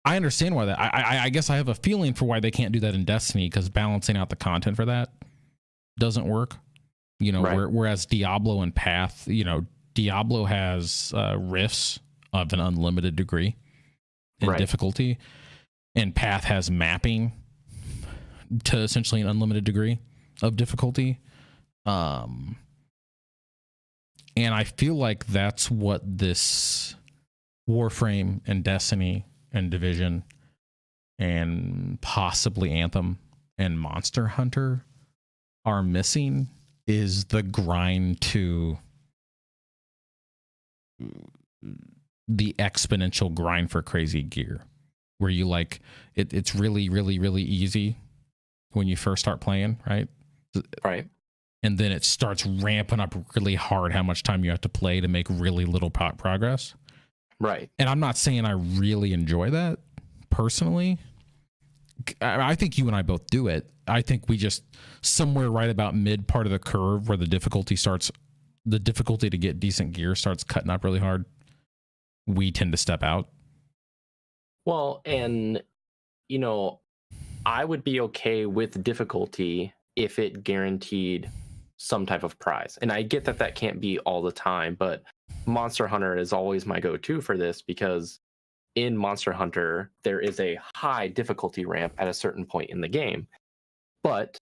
I understand why that. I guess I have a feeling for why they can't do that in Destiny, because balancing out the content for that doesn't work. You know, Right. whereas Diablo and Path, you know, Diablo has rifts of an unlimited degree in Right. difficulty, and Path has mapping to essentially an unlimited degree of difficulty. And I feel like that's what this Warframe and Destiny and Division and possibly Anthem and Monster Hunter are missing, is the grind to the exponential grind for crazy gear, where you like it's really, really, really easy when you first start playing, right? Right. And then it starts ramping up really hard how much time you have to play to make really little progress. Right. And I'm not saying I really enjoy that personally. I think you and I both do it. I think we just somewhere right about mid part of the curve where the difficulty to get decent gear starts cutting up really hard, we tend to step out. Well, and you know, I would be okay with difficulty if it guaranteed some type of prize. And I get that that can't be all the time, but Monster Hunter is always my go-to for this, because in Monster Hunter, there is a high difficulty ramp at a certain point in the game. But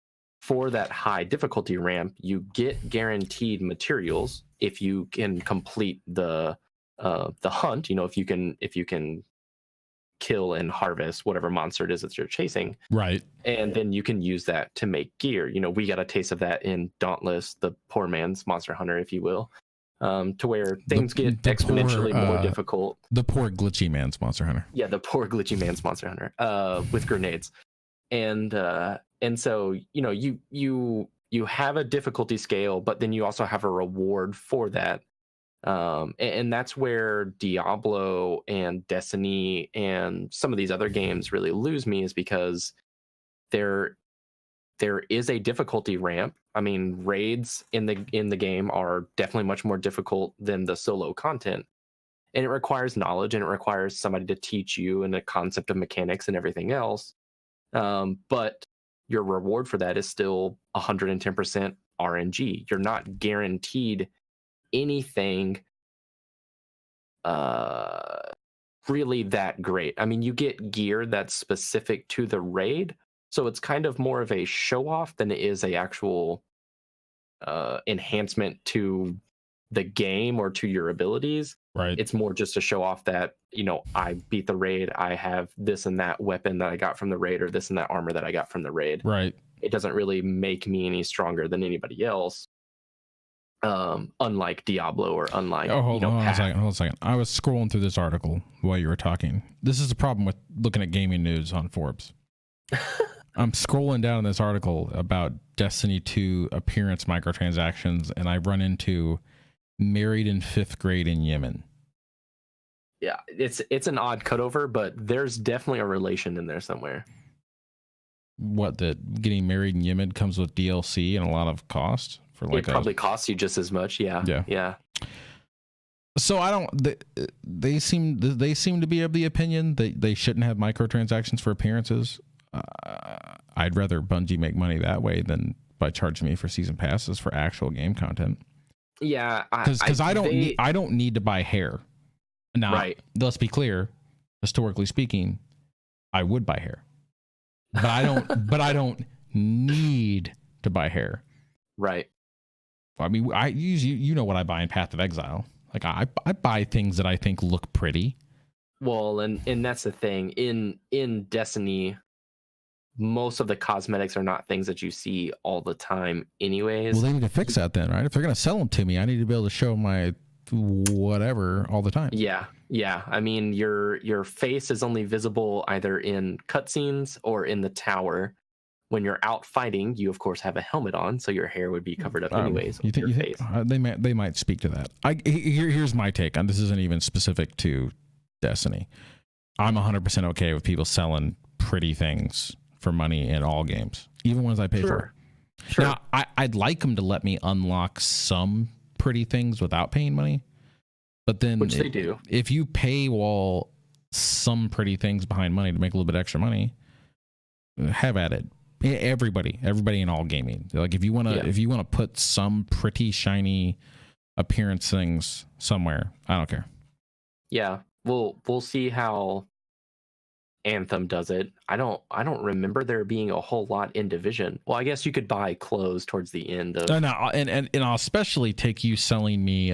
for that high difficulty ramp, you get guaranteed materials if you can complete the hunt. You know, if you can kill and harvest whatever monster it is that you're chasing. Right. And then you can use that to make gear. You know, we got a taste of that in Dauntless, the poor man's Monster Hunter, if you will, to where things get exponentially more difficult. The poor glitchy man's Monster Hunter. Yeah, the poor glitchy man's Monster Hunter with grenades. And so, you know, you have a difficulty scale, but then you also have a reward for that. And that's where Diablo and Destiny and some of these other games really lose me, is because there is a difficulty ramp. I mean, raids in the game are definitely much more difficult than the solo content, and it requires knowledge, and it requires somebody to teach you and a concept of mechanics and everything else. But your reward for that is still 110% RNG. You're not guaranteed anything really that great. I mean, you get gear that's specific to the raid, so it's kind of more of a show off than it is a actual enhancement to the game or to your abilities. Right. It's more just to show off that, you know, I beat the raid, I have this and that weapon that I got from the raid, or this and that armor that I got from the raid. Right. It doesn't really make me any stronger than anybody else. Unlike Diablo or unlike, hold on Path. a second. I was scrolling through this article while you were talking. This is the problem with looking at gaming news on Forbes. I'm scrolling down this article about Destiny 2 appearance microtransactions, and I run into married in 5th grade in Yemen. Yeah, it's an odd cutover, but there's definitely a relation in there somewhere. What, that getting married in Yemen comes with DLC and a lot of cost for like it probably costs you just as much. Yeah. So I don't. They seem to be of the opinion that they shouldn't have microtransactions for appearances. I'd rather Bungie make money that way than by charging me for season passes for actual game content. Yeah, because I don't need to buy hair. Now, right. Let's be clear. Historically speaking, I would buy hair, but I don't. but I don't need to buy hair. Right. I mean, I use you know what I buy in Path of Exile. Like I buy things that I think look pretty. Well, and that's the thing. In Destiny, most of the cosmetics are not things that you see all the time anyways. Well, they need to fix that then, right? If they're going to sell them to me, I need to be able to show my whatever all the time. Yeah. I mean, your face is only visible either in cutscenes or in the tower. When you're out fighting, you of course have a helmet on, so your hair would be covered up anyways. You think they might speak to that? Here's my take on this. Isn't even specific to Destiny. I'm 100% okay with people selling pretty things for money in all games, even ones I pay for. Sure. Now, I'd like them to let me unlock some pretty things without paying money, but then which they do. If you paywall some pretty things behind money to make a little bit extra money, have at it. Everybody in all gaming. Like if you want to put some pretty shiny appearance things somewhere, I don't care. Yeah, we'll see how Anthem does it. I don't remember there being a whole lot in Division. Well, I guess you could buy clothes towards the end of. And I'll especially take you selling me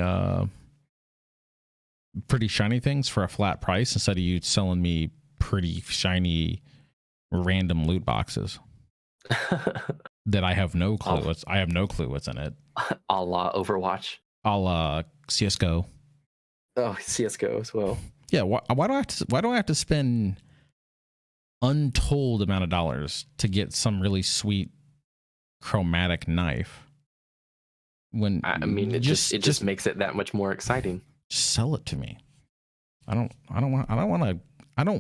pretty shiny things for a flat price instead of you selling me pretty shiny random loot boxes that I have no clue what's in it. A la Overwatch. A la CS:GO. Oh, CS:GO as well. Yeah, why do I have to spend untold amount of dollars to get some really sweet chromatic knife? When I mean, it just makes it that much more exciting. Just sell it to me. I don't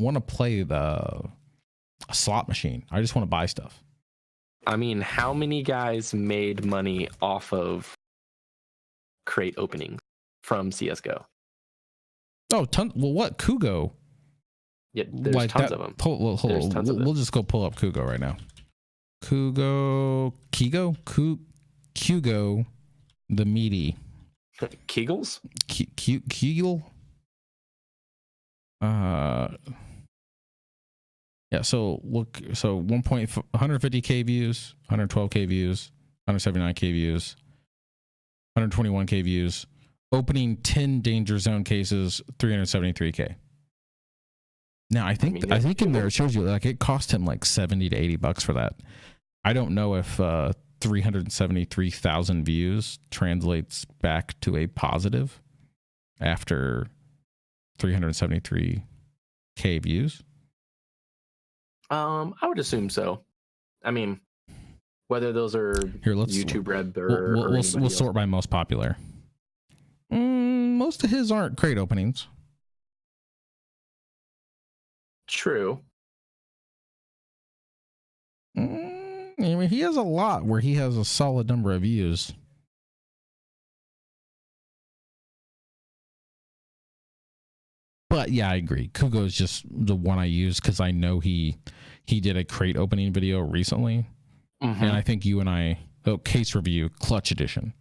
want to play a slot machine. I just want to buy stuff. I mean, how many guys made money off of crate openings from CS:GO? Oh, well, what Kugo? Yeah, there's tons of them. Hold on. We'll just go pull up Kugo right now. Kugo, the meaty. Kegels? Kegel? Yeah, so look, 150k views, 112k views, 179k views, 121k views, opening 10 danger zone cases, 373k. Now I think in there it shows you like it cost him like $70 to $80 for that. I don't know if 373,000 views translates back to a positive after 373k views. I would assume so. I mean, whether those are YouTube Red or we'll sort by most popular. Most of his aren't crate openings. True. I mean, he has a lot where he has a solid number of views. But yeah, I agree. Kugo is just the one I use because I know he did a crate opening video recently. And I think you and I, case review, clutch edition.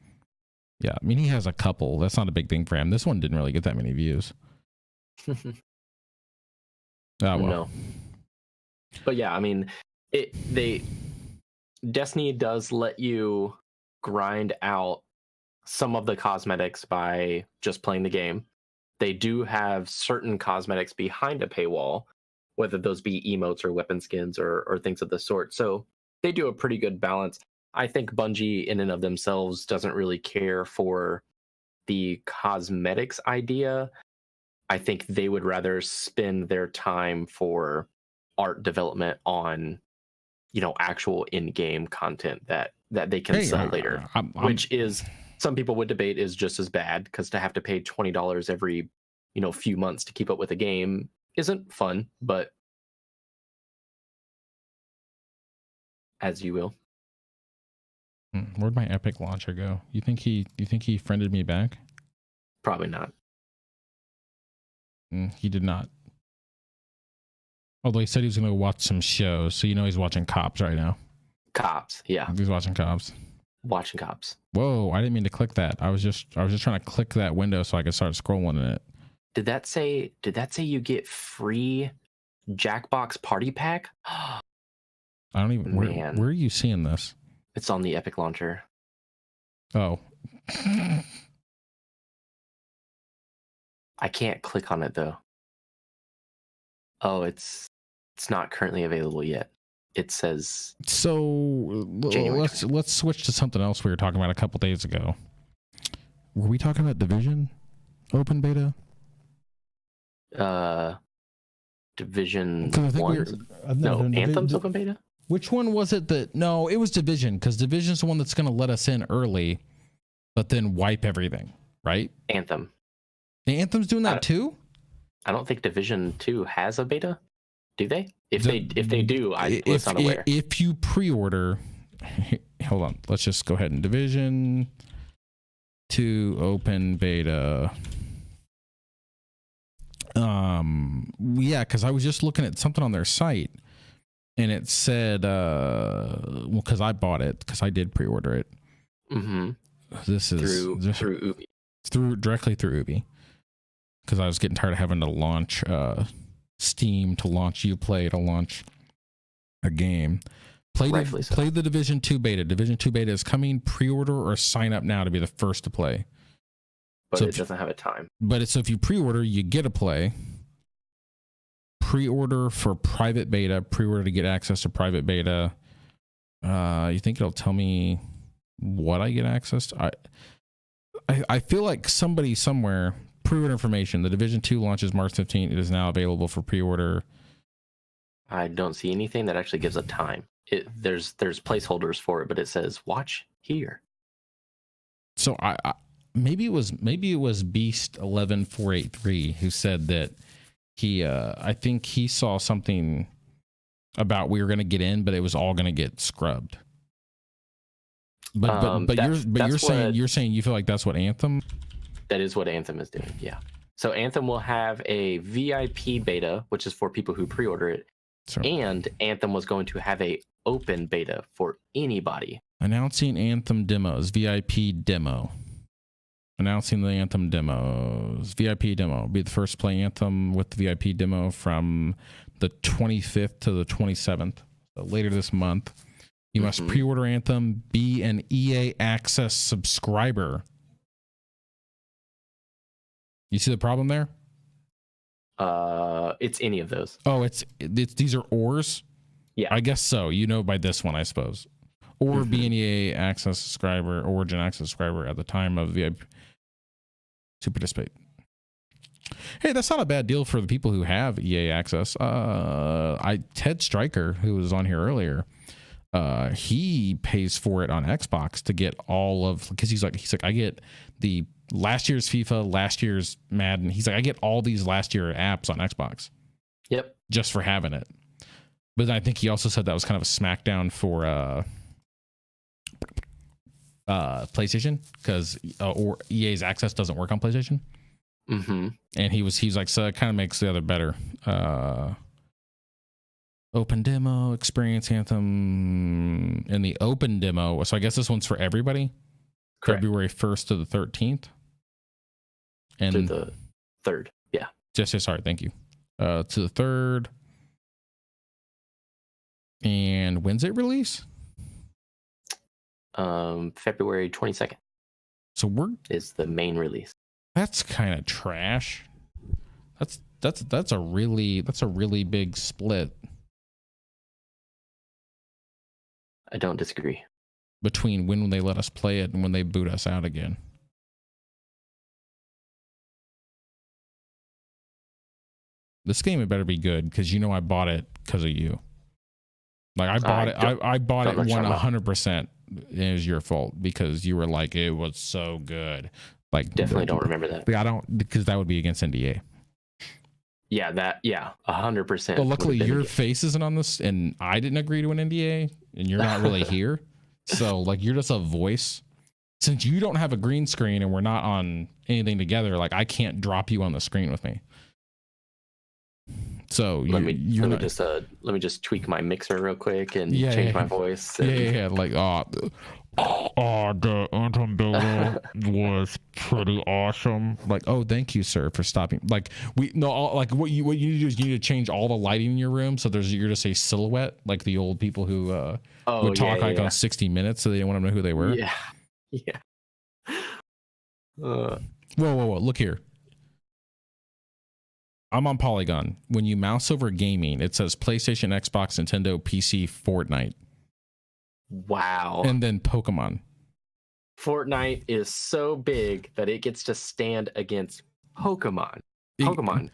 Yeah, I mean, he has a couple. That's not a big thing for him. This one didn't really get that many views. Oh, well. No. But yeah, I mean, Destiny does let you grind out some of the cosmetics by just playing the game. They do have certain cosmetics behind a paywall, whether those be emotes or weapon skins or things of the sort. So they do a pretty good balance. I think Bungie in and of themselves doesn't really care for the cosmetics idea. I think they would rather spend their time for art development on, actual in-game content that they can sell later, which is, some people would debate, is just as bad, because to have to pay $20 every, few months to keep up with a game isn't fun, but as you will. Where'd my Epic launcher go? You think he friended me back? Probably not. He did not. Although he said he was going to watch some shows, so he's watching Cops right now. Cops, yeah. He's watching Cops. Watching Cops. Whoa! I didn't mean to click that. I was just trying to click that window so I could start scrolling in it. Did that say you get free Jackbox Party Pack? I don't even. Where are you seeing this? It's on the Epic launcher. Oh. I can't click on it though. Oh, it's not currently available yet. It says so. Let's switch to something else we were talking about a couple days ago. Were we talking about Division open beta? Division 1. Anthem's open beta. Which one was it that? No, it was Division, because Division's the one that's going to let us in early, but then wipe everything, right? Anthem. The Anthem's doing that too? I don't think Division 2 has a beta. Do they? If they do, I was not aware. If you pre-order, hold on, let's just go ahead and Division 2 open beta. Yeah, because I was just looking at something on their site, and it said, well, because I bought it, because I did pre-order it. Mm-hmm. This is through Ubi. Directly through Ubi, because I was getting tired of having to launch Steam, to launch Uplay, to launch a game. Play the Division 2 beta. Division 2 beta is coming. Pre-order or sign up now to be the first to play. But so it doesn't have a time. But so if you pre-order, you get to play. Pre-order for private beta. Pre-order to get access to private beta. You think it'll tell me what I get access to? I feel like somebody somewhere, pre-order information. The Division 2 launches March 15th. It is now available for pre-order. I don't see anything that actually gives a time. There's placeholders for it, but it says watch here. So I maybe it was Beast 11483 who said that he I think he saw something about we were going to get in, but it was all going to get scrubbed. But you're saying you feel like that's what Anthem? That is what Anthem is doing. Yeah. So Anthem will have a VIP beta, which is for people who pre-order it. Sure. And Anthem was going to have a open beta for anybody. Announcing Anthem demos, VIP demo. Announcing the Anthem demos, VIP demo. Be the first to play Anthem with the VIP demo from the 25th to the 27th. So later this month. You must pre-order Anthem, be an EA Access subscriber. You see the problem there? It's any of those. Oh, it's these are ors? Yeah. I guess so. You know by this one, I suppose. Or be an EA Access subscriber, Origin Access subscriber at the time of VIP to participate. Hey, that's not a bad deal for the people who have EA Access. Ted Stryker, who was on here earlier, he pays for it on Xbox to get all of, because he's like I get the last year's FIFA, last year's Madden. He's like, I get all these last year apps on Xbox. Yep. Just for having it. But then I think he also said that was kind of a smackdown for PlayStation, because or EA's Access doesn't work on PlayStation. And he's like, so it kind of makes the other better. Open demo, experience Anthem in the open demo. So I guess this one's for everybody. Correct. February 1st to the 13th. And to the 3rd. Yeah. Sorry. Thank you. To the 3rd. And when's it release? February 22nd. So is the main release. That's kind of trash. That's a really big split. I don't disagree. Between when they let us play it and when they boot us out again. This game had better be good, because I bought it because of you. Like I bought it 100%. It was your fault, because you were like, it was so good. Like definitely don't remember that. I don't, because that would be against NDA. Yeah, 100%. Well, luckily your face isn't on this, and I didn't agree to an NDA, and you're not really here. So like you're just a voice. Since you don't have a green screen and we're not on anything together, like I can't drop you on the screen with me. So let me just tweak my mixer real quick and change my voice. And... Like the Anthem beta was pretty awesome. Like, oh, thank you, sir, for stopping. Like what you need to do is you need to change all the lighting in your room so you're just a silhouette, like the old people who would talk on 60 Minutes, so they didn't want to know who they were. Yeah. Whoa! Look here. I'm on Polygon. When you mouse over gaming, it says PlayStation, Xbox, Nintendo, PC, Fortnite. Wow. And then Pokemon. Fortnite is so big that it gets to stand against Pokemon. 20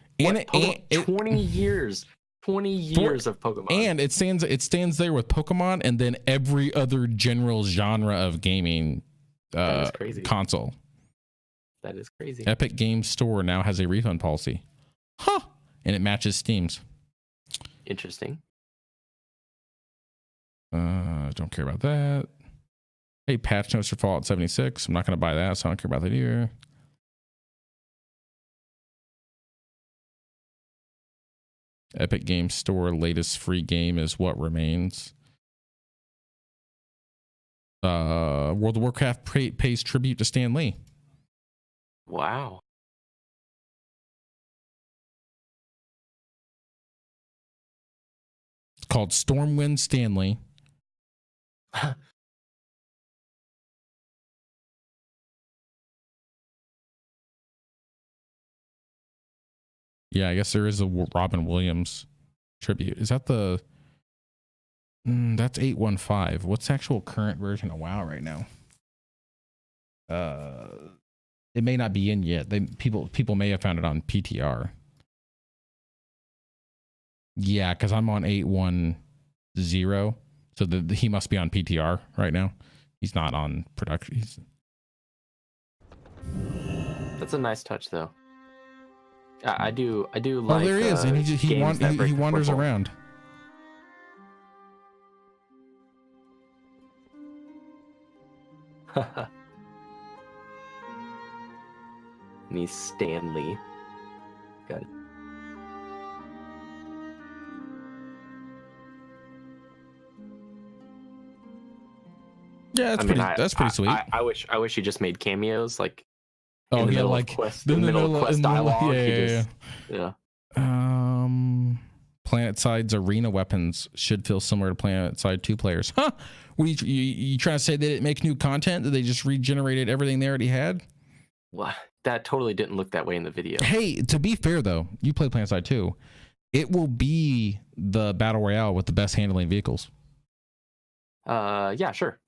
years. 20 years of Pokemon. And it stands there with Pokemon and then every other general genre of gaming console. That is crazy. Epic Games Store now has a refund policy. Huh. And it matches Steam's. Interesting. Don't care about that. Hey, patch notes for Fallout 76. I'm not going to buy that, so I don't care about that either. Epic Games Store latest free game is What Remains. World of Warcraft pays tribute to Stan Lee. Wow. It's called Stormwind Stanley. Yeah, I guess there is a Robin Williams tribute. Is that the... that's 815. What's the actual current version of WoW right now? It may not be in yet. People may have found it on PTR. Yeah, because I'm on 810, so he must be on PTR right now. He's not on production. That's a nice touch, though. I do like. Oh, there he is, and he wanders around. And he's Stanley. Got it. Yeah, that's pretty sweet. I wish he just made cameos, like. Oh, yeah, like quest, in the middle of quest dialogue. Yeah. PlanetSide's arena weapons should feel similar to PlanetSide 2 players. Huh? What you trying to say they didn't make new content? That they just regenerated everything they already had? Well, that totally didn't look that way in the video. Hey, to be fair though, you play PlanetSide 2. It will be the battle royale with the best handling vehicles. Yeah, sure.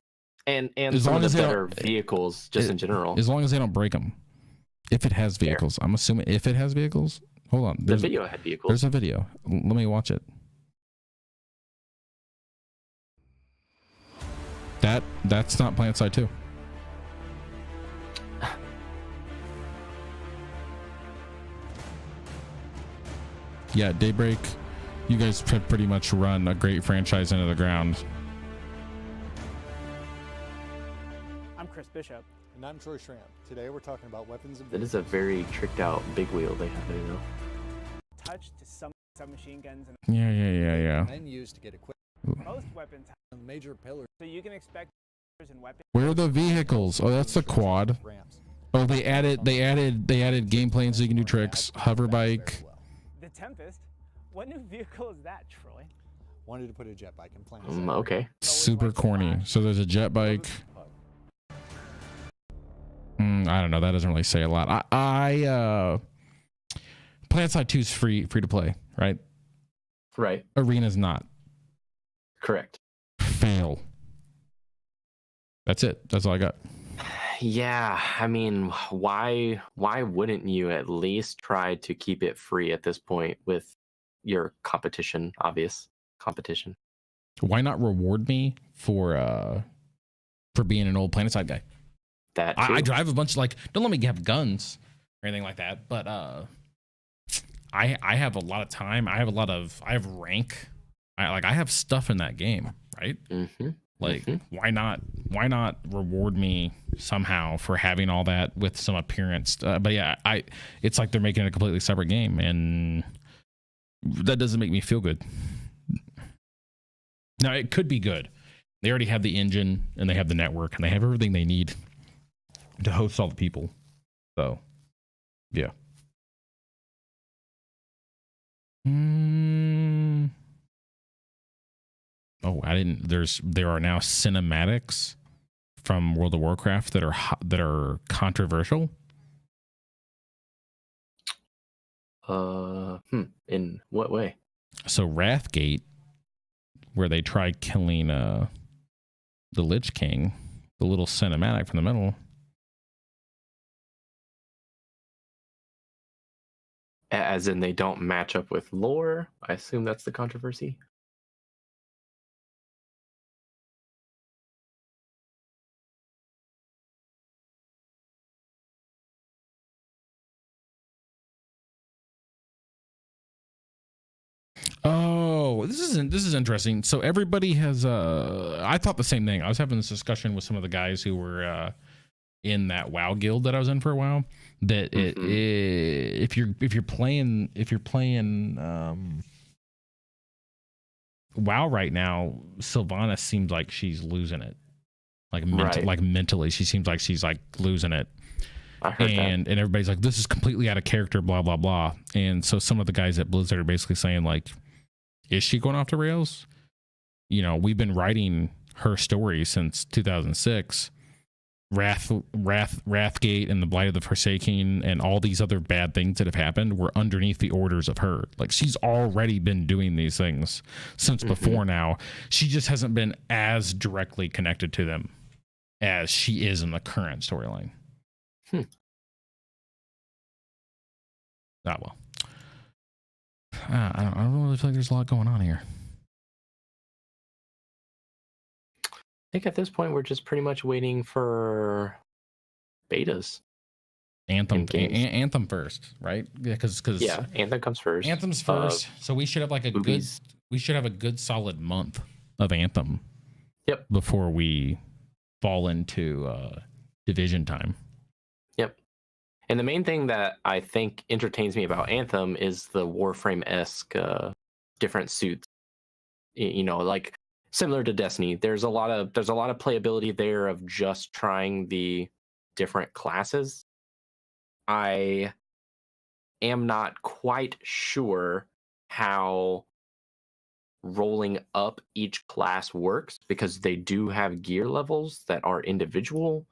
And as some long of as the better vehicles just in general. As long as they don't break them. If it has vehicles. Fair. I'm assuming if it has vehicles. Hold on. The video had vehicles. There's a video. Let me watch it. That's not PlanetSide 2. Yeah, Daybreak. You guys pretty much run a great franchise into the ground. I'm Chris Bishop. And I'm Troy Schramm. Today we're talking about weapons and... That is a very tricked out big wheel they have there, though. Touch to some submachine guns and... Yeah. And used to get equipped. Most weapons have major pillars. So you can expect and weapons. Where are the vehicles? Oh, that's the quad. Oh, they added game planes so you can do tricks. Hover bike. The Tempest? What new vehicle is that, Troy? Wanted to put a jet bike in plan. Okay. Super corny. So there's a jet bike. I don't know. That doesn't really say a lot. PlanetSide 2 is free to play, right? Right. Arena's not. Correct. Fail. That's it. That's all I got. Yeah, I mean, why wouldn't you at least try to keep it free at this point with your obvious competition? Why not reward me for being an old PlanetSide guy? That I drive a bunch of, like, don't let me have guns or anything like that, but I have a lot of time. I have rank. I have stuff in that game, right? Like, why not reward me somehow for having all that with some appearance? But yeah, it's like they're making it a completely separate game, and that doesn't make me feel good. Now, it could be good. They already have the engine, and they have the network, and they have everything they need to host all the people. So, yeah. Oh, there are now cinematics from World of Warcraft that are controversial. In what way? So Wrathgate, where they tried killing the Lich King, the little cinematic from the middle. As in they don't match up with lore? I assume that's the controversy. Oh, this is interesting. So everybody has I thought the same thing. I was having this discussion with some of the guys who were in that WoW guild that I was in for a while, that if you're playing WoW right now, Sylvanas seems like she's losing it. Like Right. like mentally, she seems like she's like losing it. I heard And everybody's like, this is completely out of character, blah blah blah. And so some of the guys at Blizzard are basically saying like, is she going off the rails? You know, we've been writing her story since 2006. Wrathgate and the Blight of the Forsaken and all these other bad things that have happened were underneath the orders of her. Like, she's already been doing these things since before now. She just hasn't been as directly connected to them as she is in the current storyline. Ah, well. I don't really feel like there's a lot going on here. I think at this point we're just pretty much waiting for betas. Anthem first, right? Yeah, because Yeah, Anthem comes first. Anthem's first, so we should have like a movies. good solid month of Anthem. Yep. Before we fall into division time. Yep. And the main thing that I think entertains me about Anthem is the Warframe-esque different suits. You know, like similar to Destiny, there's a lot of playability there of just trying the different classes. I am not quite sure how rolling up each class works because they do have gear levels that are individual,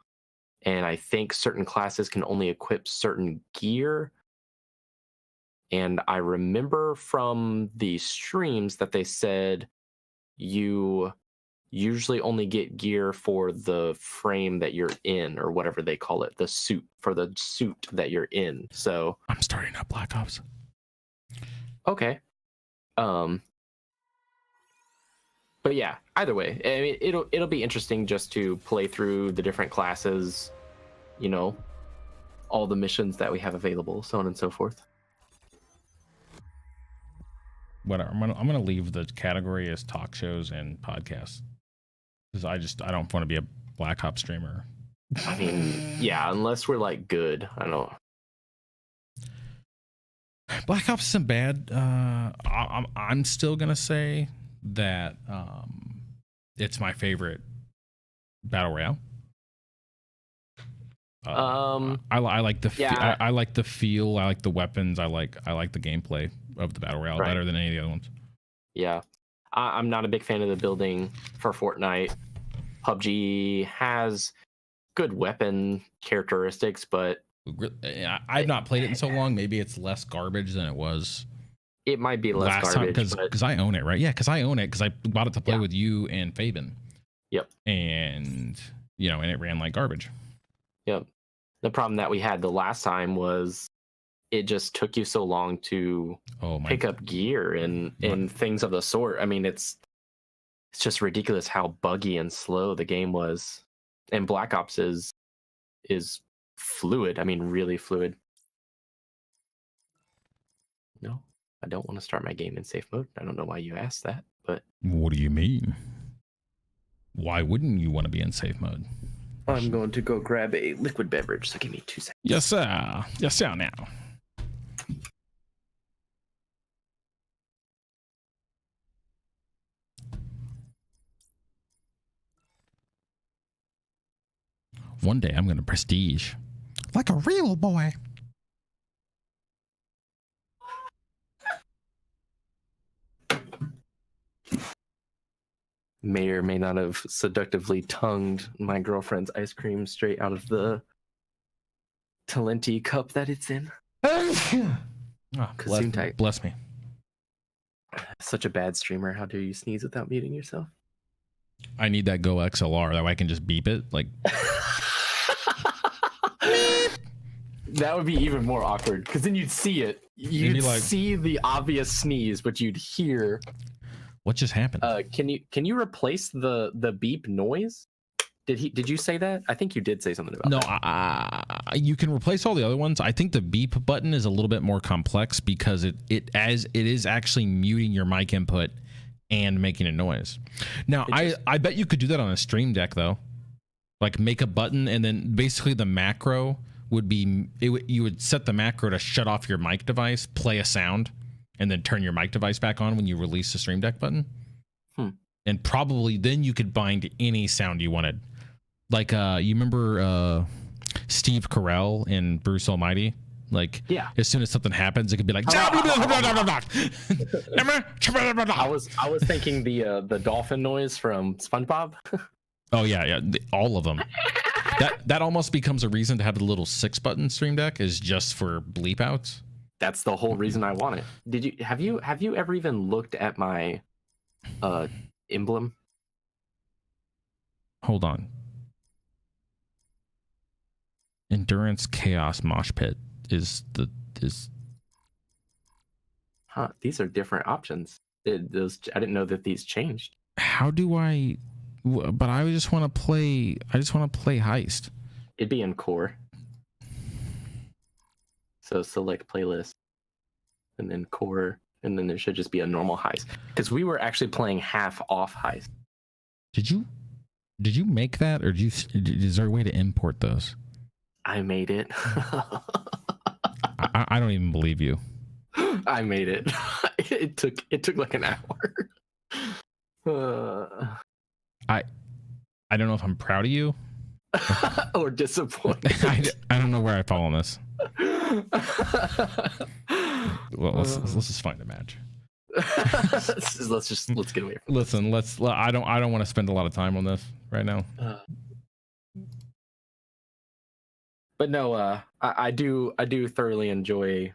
and I think certain classes can only equip certain gear. And I remember from the streams that they said you usually only get gear for the frame that you're in, or whatever they call it, the suit, for the suit that you're in. So I'm starting up Black Ops. Okay. But yeah, either way, I mean, it'll be interesting just to play through the different classes, you know, all the missions that we have available, so on and so forth. Whatever. I'm gonna leave the category as talk shows and podcasts because I don't want to be a Black Ops streamer. I mean, yeah, unless we're like good. I don't know. Black Ops isn't bad. I'm still gonna say that it's my favorite battle royale. I like the yeah. I like the feel. I like the weapons. I like the gameplay of the battle royale better than any of the other ones. Yeah, I'm not a big fan of the building for Fortnite. PUBG has good weapon characteristics, but I've not played it in so long. Maybe it's less garbage than it was. It might be less last garbage time because I own it, right? Yeah, because I own it because I bought it to play with you and Fabian. Yep. And and it ran like garbage. Yep. The problem that we had the last time was it just took you so long to pick up gear and things of the sort. I mean, it's just ridiculous how buggy and slow the game was. And Black Ops is fluid. I mean, really fluid. No, I don't want to start my game in safe mode. I don't know why you asked that, but what do you mean? Why wouldn't you want to be in safe mode? I'm going to go grab a liquid beverage, so give me 2 seconds. Yes, sir. Yes, sir, now. One day I'm going to prestige like a real boy. May or may not have seductively tongued my girlfriend's ice cream straight out of the Talenti cup that it's in. Bless me. Such a bad streamer. How dare you sneeze without muting yourself? I need that Go XLR. That way I can just beep it. Like that would be even more awkward because then you'd see it. You'd see the obvious sneeze, but you'd hear. What just happened? Can you replace the beep noise? Did you say that? I think you did say something about that. No, you can replace all the other ones. I think the beep button is a little bit more complex because it is actually muting your mic input and making a noise. Now, I bet you could do that on a Stream Deck though. Like make a button and then basically the macro would be you would set the macro to shut off your mic device, play a sound, and then turn your mic device back on when you release the Stream Deck button. and probably then you could bind any sound you wanted. Like you remember Steve Carell in Bruce Almighty? Like, Yeah. as soon as something happens, it could be like. I was thinking the dolphin noise from SpongeBob. Oh yeah, all of them. That almost becomes a reason to have the little 6-button Stream Deck is just for bleep outs. That's the whole reason I want it. Have you ever even looked at my emblem? Hold on. Endurance Chaos Mosh Pit is. Huh? These are different options. I didn't know that these changed. How do I? But I just want to play. I just want to play Heist. It'd be in core. So select playlist, and then core, and then there should just be a normal Heist. Because we were actually playing half off Heist. Did you make that, or is there a way to import those? I made it. I don't even believe you. I made it. It took like an hour. I don't know if I'm proud of you or disappointed. I don't know where I fall on this. Well, let's just find a match. let's get away from Listen, I don't want to spend a lot of time on this right now. But no, I do thoroughly enjoy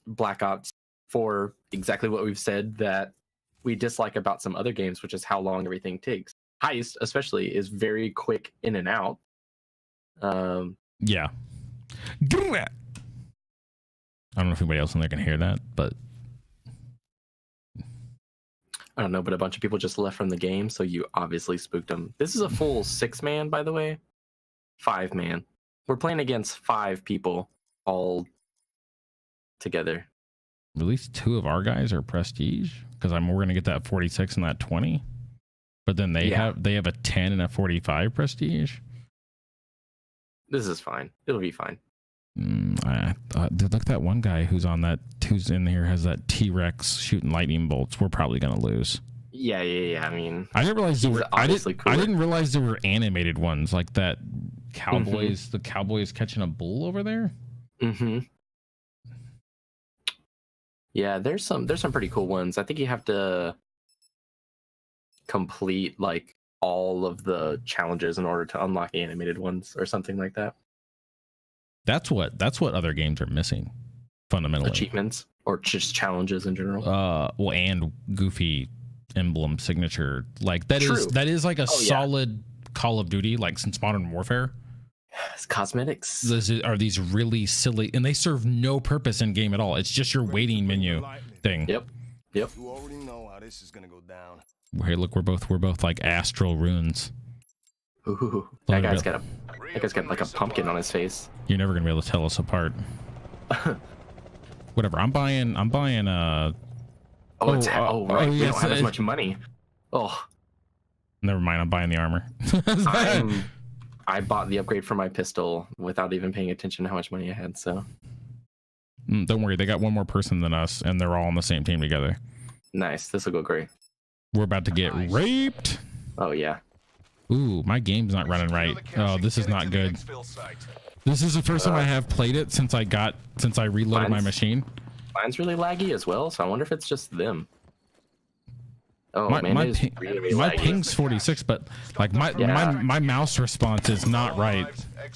Black Ops for exactly what we've said that we dislike about some other games, which is how long everything takes. Heist, especially, is very quick in and out. Yeah. I don't know if anybody else in there can hear that, but I don't know, but a bunch of people just left from the game, so you obviously spooked them. This is a full 6-man, by the way. 5-man. We're playing against 5 people all together. at least 2 of our guys are prestige because we're gonna get that 46 and that 20. But then they have a 10 and a 45 prestige. This is fine. It'll be fine. Look at that one guy who's in here has that T-Rex shooting lightning bolts. We're probably gonna lose. Yeah. I mean, I didn't realize I didn't realize there were animated ones like that. Cowboys, the Cowboys catching a bull over there. Mm-hmm. Yeah, there's some pretty cool ones. I think you have to complete like all of the challenges in order to unlock the animated ones or something like that. That's what other games are missing fundamentally. Achievements or just challenges in general. Well, and Goofy emblem signature like that. True. Is like a solid Call of Duty like since Modern Warfare. It's cosmetics. These really silly, and they serve no purpose in game at all. It's just your waiting menu thing. Yep. You already know how this is gonna go down. Hey, look, we're both like astral runes. Ooh, that guy's got like a pumpkin on his face. You're never gonna be able to tell us apart. Whatever. I'm buying. We don't have as much money. Oh, never mind. I'm buying the armor. I bought the upgrade for my pistol without even paying attention to how much money I had. So don't worry, they got one more person than us, and they're all on the same team together. Nice. This will go great. We're about to get raped. Oh yeah. Ooh, my game's not running right. Oh, this is not good. This is the first time I have played it since I reloaded my machine. Mine's really laggy as well, so I wonder if it's just them. Oh my laggy. ping's 46, but like my mouse response is not right.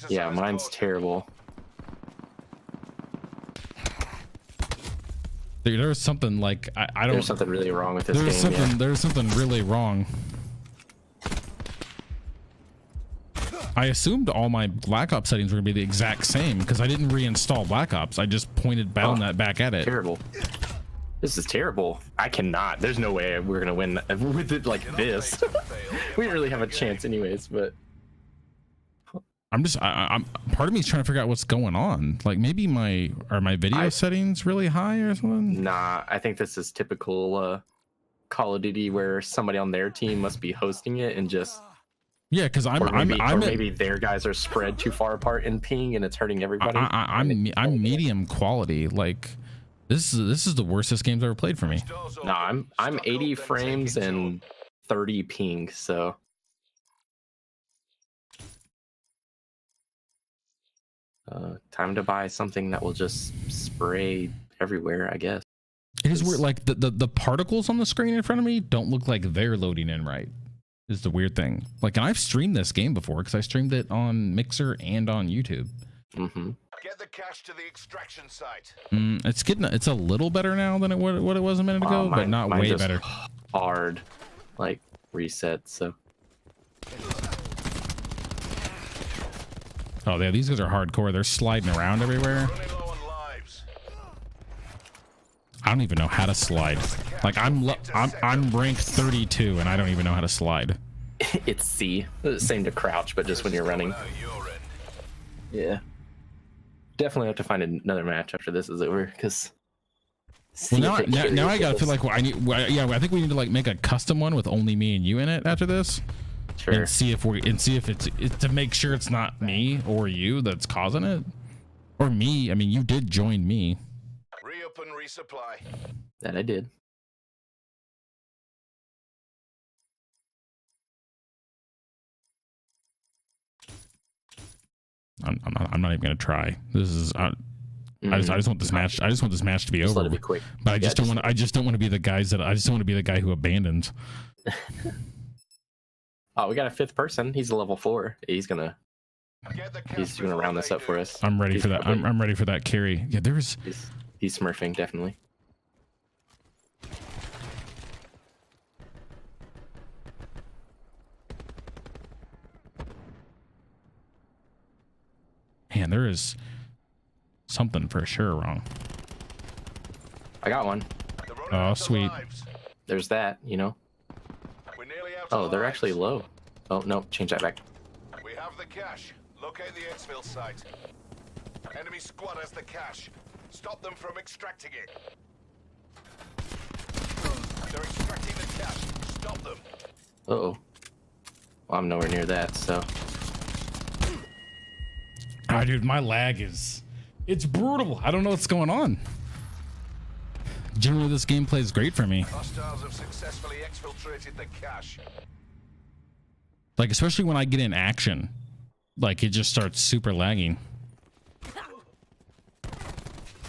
Yeah, mine's terrible. There's something like I don't. There's something really wrong with this game. There's something really wrong. I assumed all my Black Ops settings were gonna be the exact same because I didn't reinstall Black Ops. I just pointed BattleNet back at it. Terrible. This is terrible. I cannot. There's no way we're gonna win with it like this. We didn't really have a chance, anyways. But I'm part of me is trying to figure out what's going on. Like maybe my video settings really high or something? Nah, I think this is typical Call of Duty where somebody on their team must be hosting it and just because maybe their guys are spread too far apart in ping and it's hurting everybody. I'm medium quality. Like this is the worstest games I've ever played for me. No, I'm 80 frames and 30 ping, so time to buy something that will just spray everywhere, I guess. It is weird. Like the particles on the screen in front of me don't look like they're loading in right. Is the weird thing. Like, and I've streamed this game before because I streamed it on Mixer and on YouTube. Mm-hmm. Get the cash to the extraction site. It's a little better now than what it was a minute ago, but not way better. Hard, like reset. So. Oh, yeah, these guys are hardcore. They're sliding around everywhere. I don't even know how to slide. Like I'm ranked 32 and I don't even know how to slide. It's C. Same to crouch, but just when you're running. Yeah. Definitely have to find another match after this is over, because. Well, now I gotta feel like I think we need to like make a custom one with only me and you in it after this. Sure. And see if it's to make sure it's not me or you that's causing it, or me. I mean, you did join me. Re-up and resupply. That I did. I'm not even gonna try. This is I just want this match. I just want this match to be Just over. let it be quick. But I just don't want. I just don't want to be the guys that. I just don't want to be the guy who abandons. Oh, we got a 5th person. He's a level 4. He's gonna round this up for us. I'm ready for that. I'm ready for that carry. Yeah, there's. He's smurfing definitely. Man, there is something for sure wrong. I got one. Oh, sweet. There's that, you know. Oh, they're actually low. Oh, no, change that back. We have the cash. Locate the exfil site. Enemy squad has the cash. Stop them from extracting it. They're extracting the cash. Stop them. Uh-oh. Well, I'm nowhere near that, so. Ah, dude, my lag it's brutal. I don't know what's going on. Generally, this gameplay is great for me. Hostiles have successfully exfiltrated the cache. Like, especially when I get in action, like it just starts super lagging.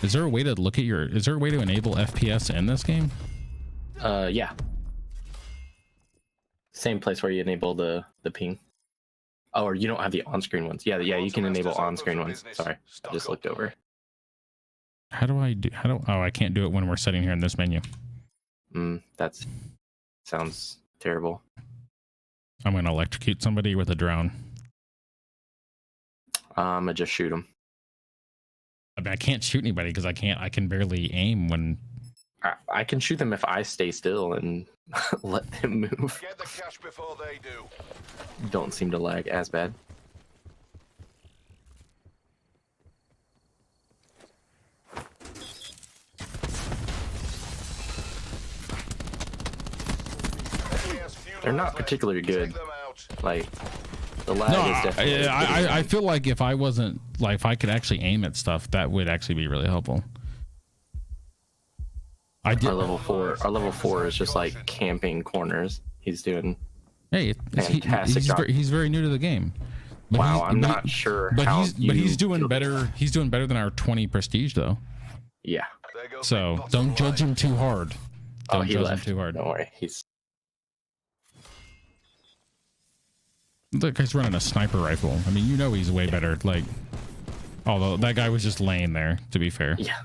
Is there a way to look at your? Is there a way to enable FPS in this game? Yeah. Same place where you enable the ping. Oh, or you don't have the on-screen ones. Yeah, you can enable on-screen ones. Sorry, I just looked over. How do I do? Oh, I can't do it when we're sitting here in this menu. That sounds terrible. I'm gonna electrocute somebody with a drone. I'm gonna just shoot him. I mean, I can't shoot anybody because I can barely aim when. I can shoot them if I stay still and let them move. Get the cash before they do. Don't seem to lag as bad. They're not particularly good. Like, the lag is definitely. I feel like if I wasn't like if I could actually aim at stuff, that would actually be really helpful. Our level 4 is just like camping corners. He's doing. Hey, fantastic job. He's very new to the game. But wow, I'm not sure. But he's doing better. He's doing better than our 20 prestige though. Yeah. So don't judge him too hard. Don't he judge left. him too hard. Don't worry. That guy's running a sniper rifle. I mean, you know he's way better. Like, although that guy was just laying there. To be fair. Yeah.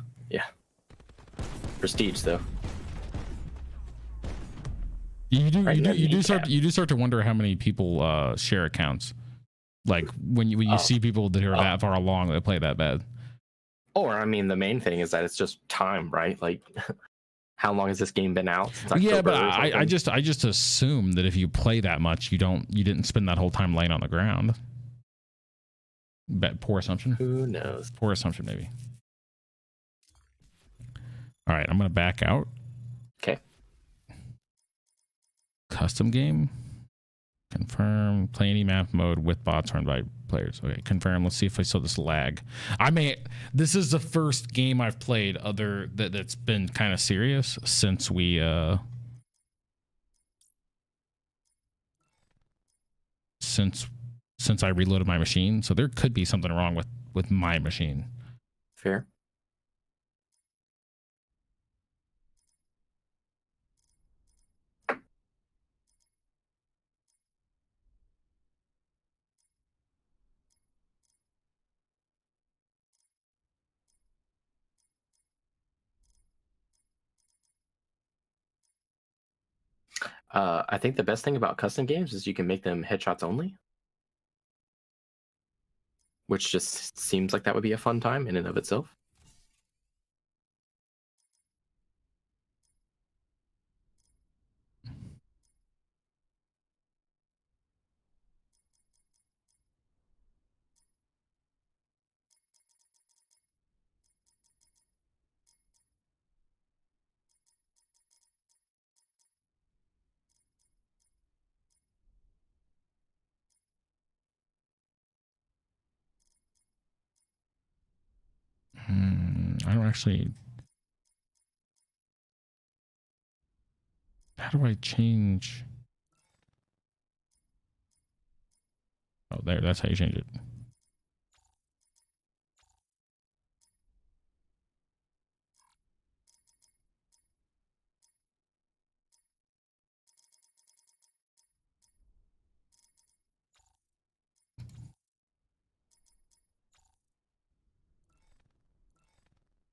Prestige though. You do start to wonder how many people share accounts. Like when you see people that are that far along that play that bad. Or I mean, the main thing is that it's just time, right? Like, how long has this game been out? Yeah, but I just assume that if you play that much, you didn't spend that whole time laying on the ground. Poor assumption. Who knows? Poor assumption, maybe. All right, I'm gonna back out. Okay. Custom game. Confirm. Play any map mode with bots run by players. Okay, confirm. Let's see if I saw this lag. This is the first game I've played that's been kind of serious since we since I reloaded my machine. So there could be something wrong with my machine. Fair. I think the best thing about custom games is you can make them headshots only, which just seems like that would be a fun time in and of itself. I don't actually. How do I change? Oh, there. That's how you change it.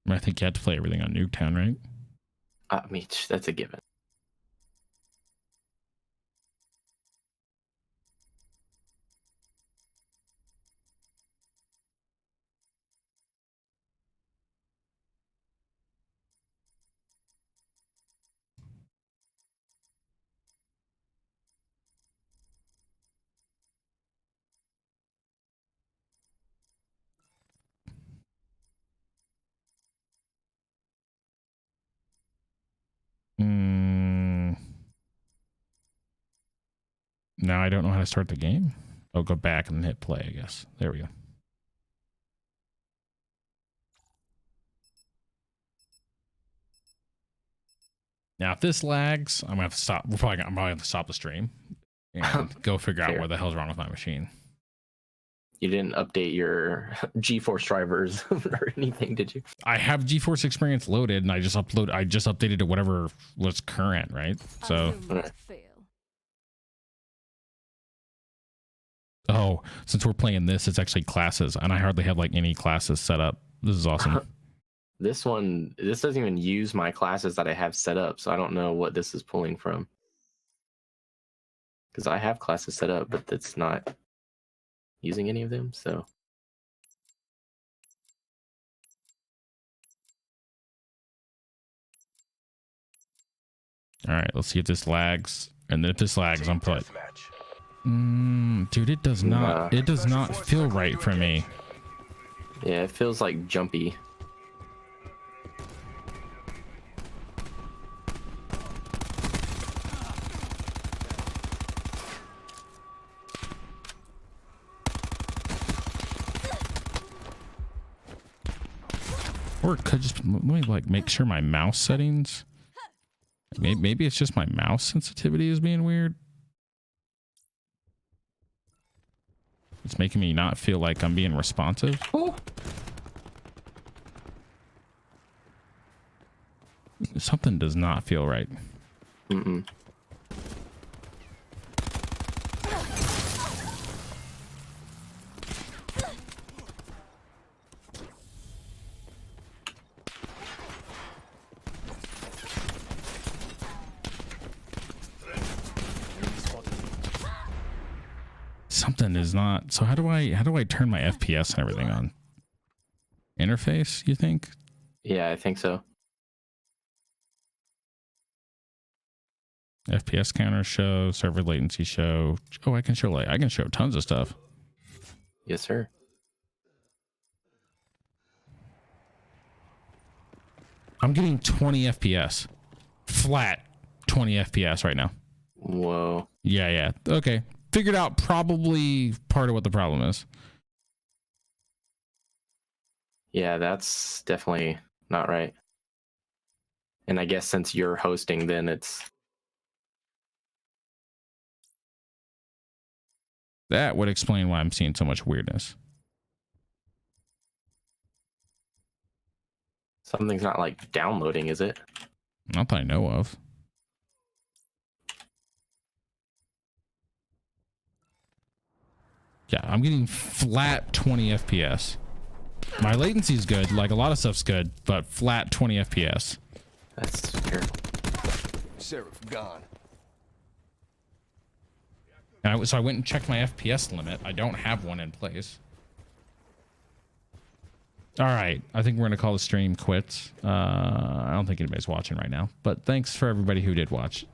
I think you have to play everything on Nuketown, right? I mean, that's a given. Now I don't know how to start the game. I'll go back and hit play, I guess. There we go. Now, if this lags, I'm gonna have to stop. I'm probably gonna have to stop the stream and go figure out Fair. what the hell's wrong with my machine. You didn't update your GeForce drivers or anything, did you? I have GeForce Experience loaded, and I just updated to whatever was current, right? So, oh, since we're playing this, it's actually classes, and I hardly have like any classes set up. This is awesome. This doesn't even use my classes that I have set up, so I don't know what this is pulling from. Because I have classes set up, but that's not using any of them, so. All right, let's see if this lags, and then if this lags, I'm put. Dude, it does not. It does not feel right for me. Yeah, it feels like jumpy. Or it could just let me like make sure my mouse settings. Maybe it's just my mouse sensitivity is being weird. It's making me not feel like I'm being responsive. Oh. Something does not feel right. Mm-mm. Something is not. So how do I turn my FPS and everything on? Interface, you think? Yeah, I think so. FPS counter show, server latency show. Oh, I can show tons of stuff. Yes, sir. I'm getting 20 FPS. Flat 20 FPS right now. Whoa. Yeah. Okay. Figured out probably part of what the problem is. Yeah, that's definitely not right. And I guess since you're hosting, then it's That would explain why I'm seeing so much weirdness. Something's not like downloading, is it? Not that I know of. Yeah, I'm getting flat 20 FPS. My latency is good, like a lot of stuff's good, but flat 20 FPS. That's terrible. Sheriff gone. And so I went and checked my FPS limit. I don't have one in place. All right, I think we're gonna call the stream quits. I don't think anybody's watching right now, but thanks for everybody who did watch.